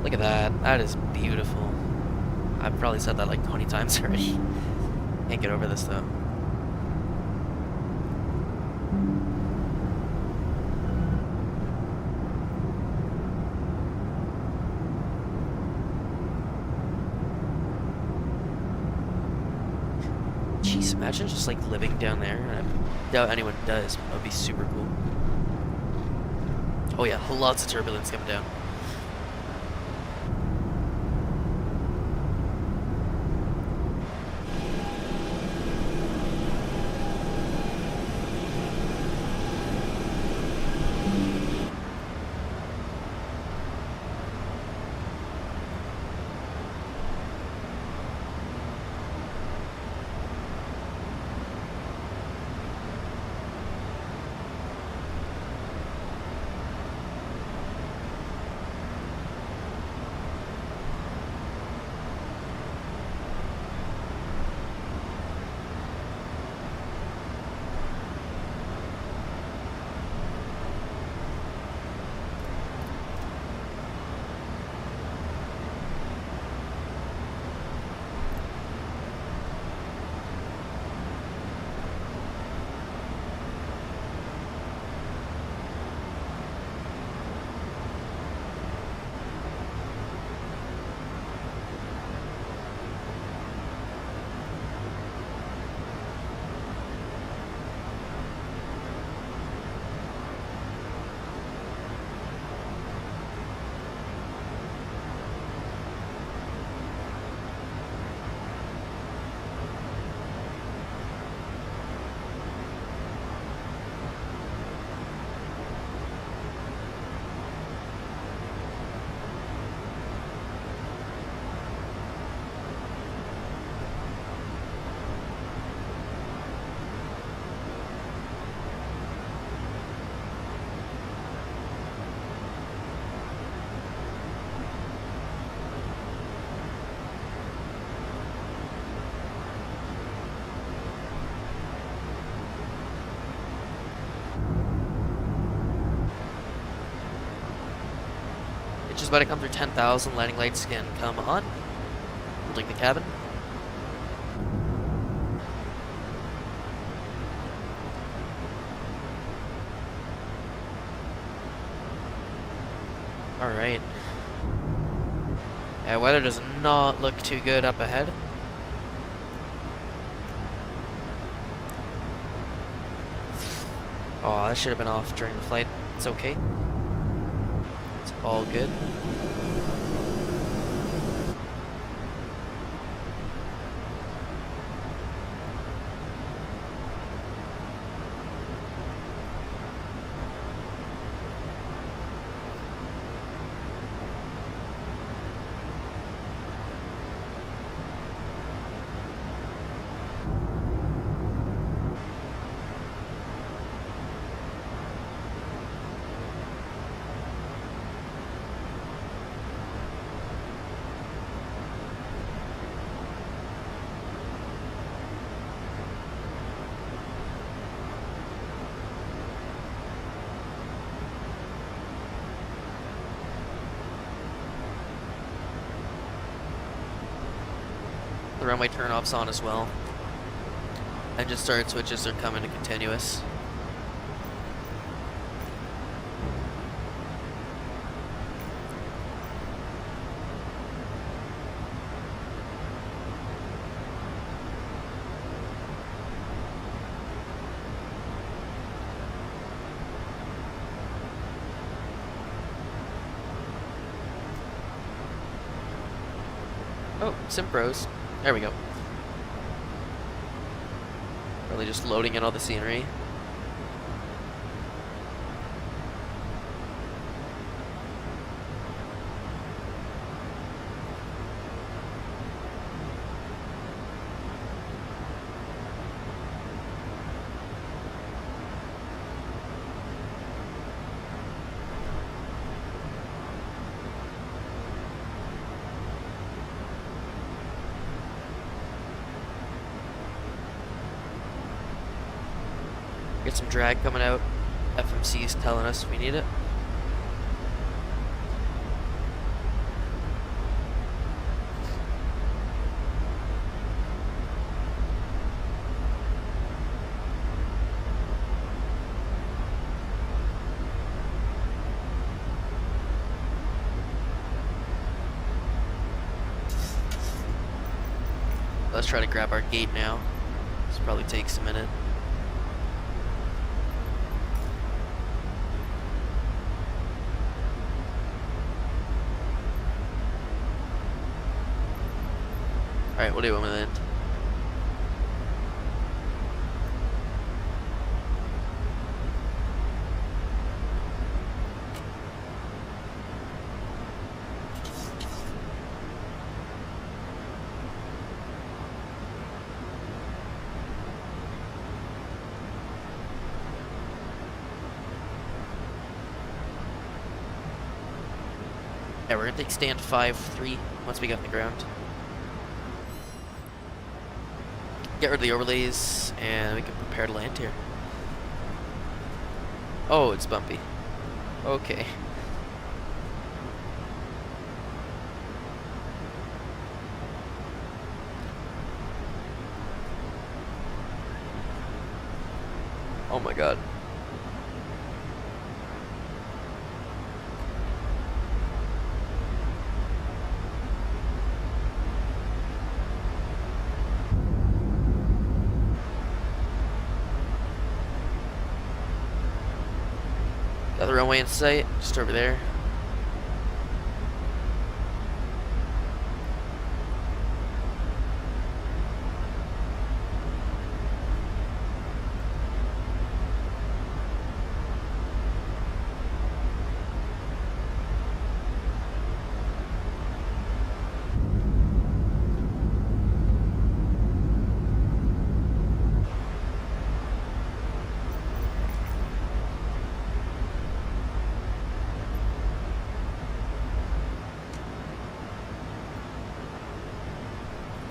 Speaker 1: Look at that. That is beautiful. I've probably said that like 20 times already. Can't get over this though. Jeez, imagine just like living down there. I doubt anyone does, but that would be super cool. Oh yeah, lots of turbulence coming down. Just about to come through 10,000. Landing lights can come on. Holding the cabin. Alright. Yeah, weather does not look too good up ahead. Oh, that should have been off during the flight. It's okay. It's all good. The runway turn-off's on as well. Engine start switches are coming to continuous. Oh, Simpros. There we go. Really just loading in all the scenery. Get some drag coming out. FMC's telling us we need it. Let's try to grab our gate now. This probably takes a minute. Alright, we'll do it when we land. Yeah, we're gonna take stand 5-3 once we get on the ground. Get rid of the overlays, and we can prepare to land here. Oh, it's bumpy. Okay. Oh my god. Got the runway in sight, just over there.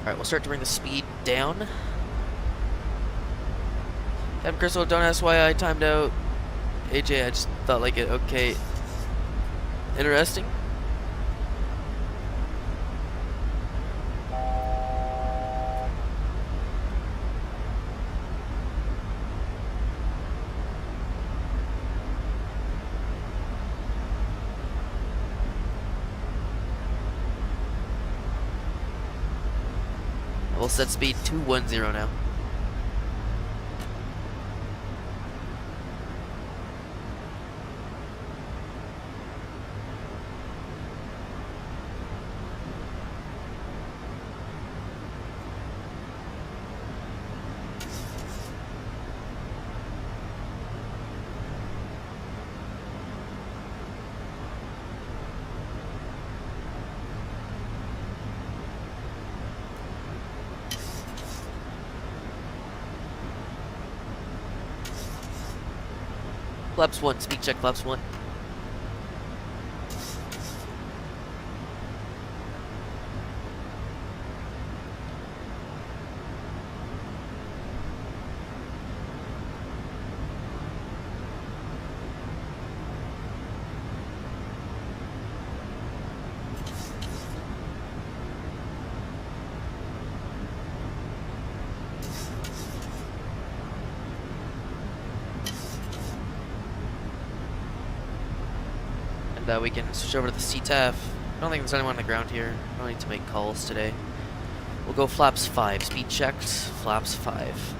Speaker 1: Alright, we'll start to bring the speed down. Captain Crystal, don't ask why I timed out. AJ, I just thought like it. Okay. Interesting. We'll set speed 210 now. Flaps 1, speed check flaps 1. We can switch over to the CTAF. I don't think there's anyone on the ground here. I don't need to make calls today. We'll go flaps 5. Speed checked, flaps 5.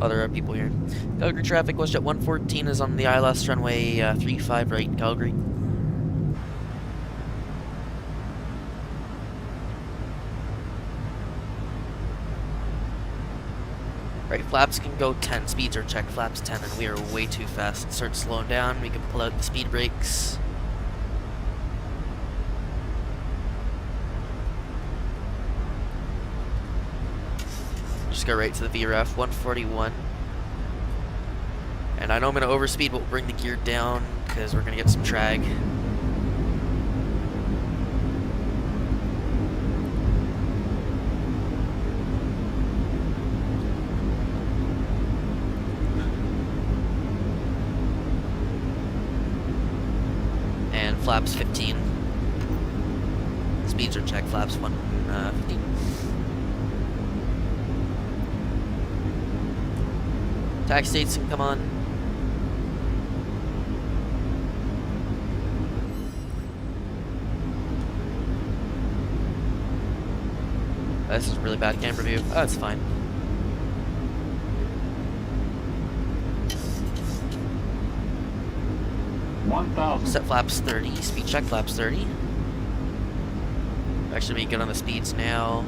Speaker 1: Oh, there are people here. Calgary traffic, Westjet 114 is on the ILS runway 35 right, Calgary. Right, flaps can go 10, speeds are checked, flaps 10, and we are way too fast. Start slowing down, we can pull out the speed brakes. Just go right to the VRF, 141. And I know I'm going to overspeed, but we'll bring the gear down, because we're going to get some drag. Flaps 15. Speeds are checked. Flaps 15. Taxi states can come on. This is really bad camera view. Oh, it's fine. Set flaps 30, speed check flaps 30. Actually be good on the speeds now.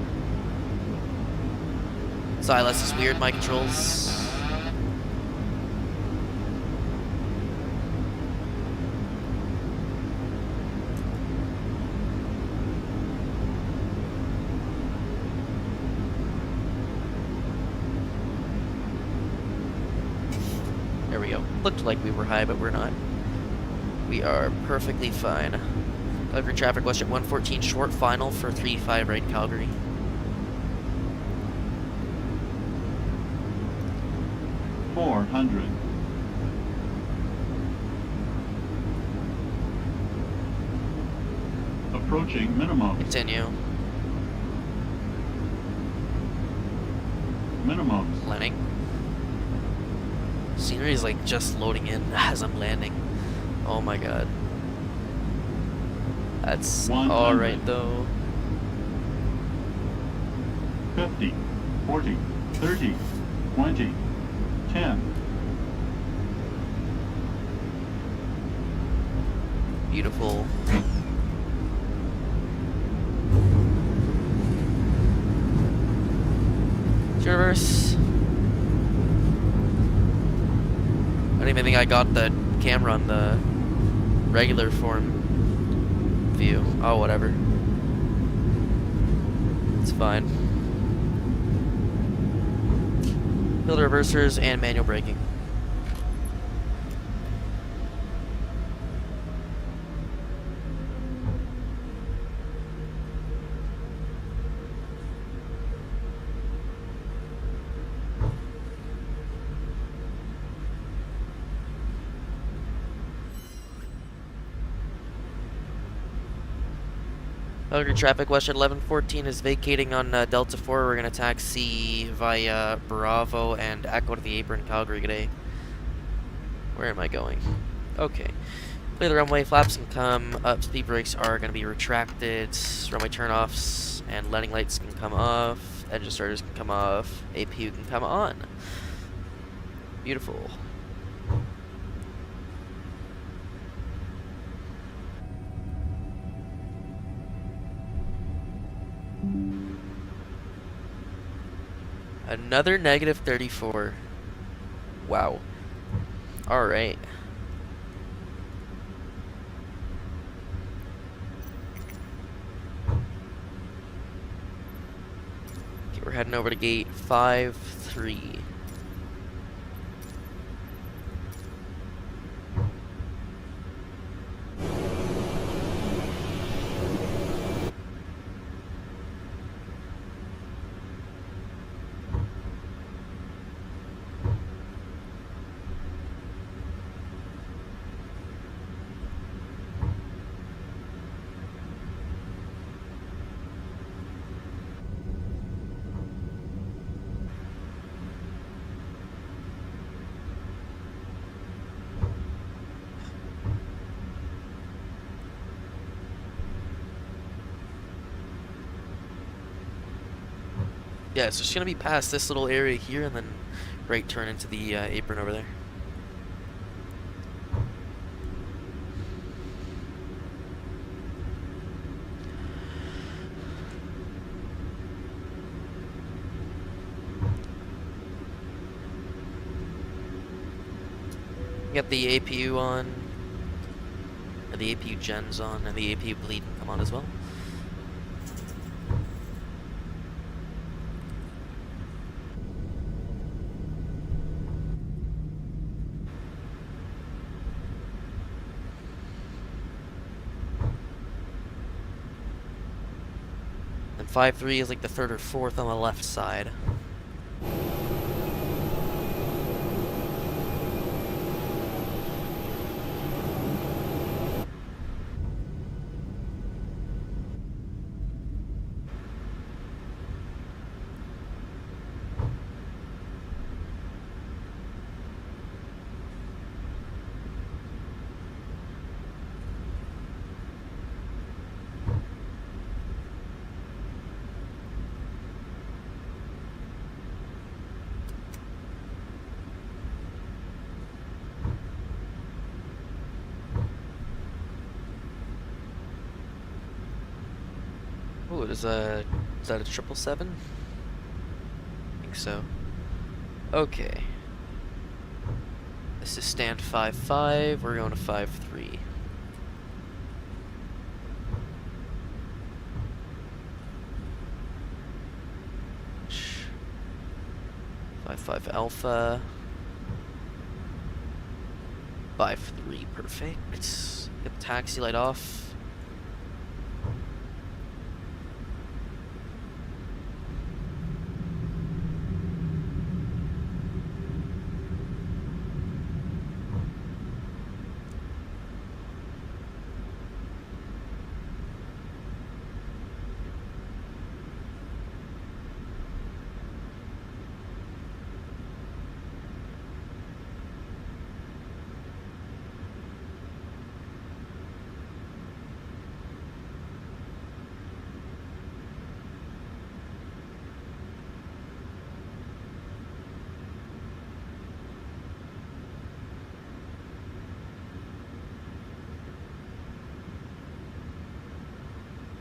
Speaker 1: Silas is weird, my controls. There we go. Looked like we were high, but we're not. We are perfectly fine. Calgary traffic, Westjet 114, short final for 35 right, Calgary.
Speaker 8: Approaching minimum.
Speaker 1: Continue.
Speaker 8: Minimum.
Speaker 1: Landing. Scenery is like just loading in as I'm landing. Oh my god. That's alright though.
Speaker 8: 50, 40, 30, 20, 10.
Speaker 1: Beautiful. Reverse. I don't even think I got the camera on the regular form view. Oh, whatever. It's fine. Build reversers and manual braking. Calgary traffic, Westjet 1114 is vacating on Delta 4. We're going to taxi via Bravo and Echo to the apron, Calgary today. Where am I going? Okay. Clear the runway, flaps can come up, speed brakes are going to be retracted, runway turnoffs and landing lights can come off, engine starters can come off, APU can come on. Beautiful. Another negative 34. Wow. Alright. Okay, we're heading over to gate 5-3. Yeah, so it's gonna be past this little area here and then right turn into the apron over there. Get the APU on, or the APU gens on, and the APU bleed can come on as well. And 5-3 is like the third or fourth on the left side. Oh, is that a 777? I think so. Okay. This is stand 5-5. We're going to 5-3. Shh. 5-5 Alpha. 5-3, perfect. Get the taxi light off.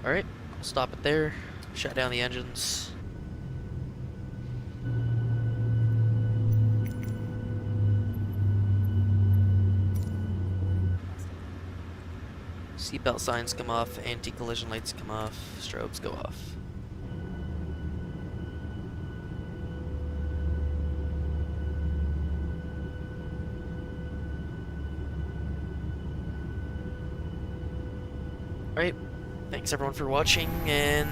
Speaker 1: Alright, we'll stop it there. Shut down the engines. Seatbelt signs come off, anti-collision lights come off, strobes go off. Alright, thanks everyone for watching, and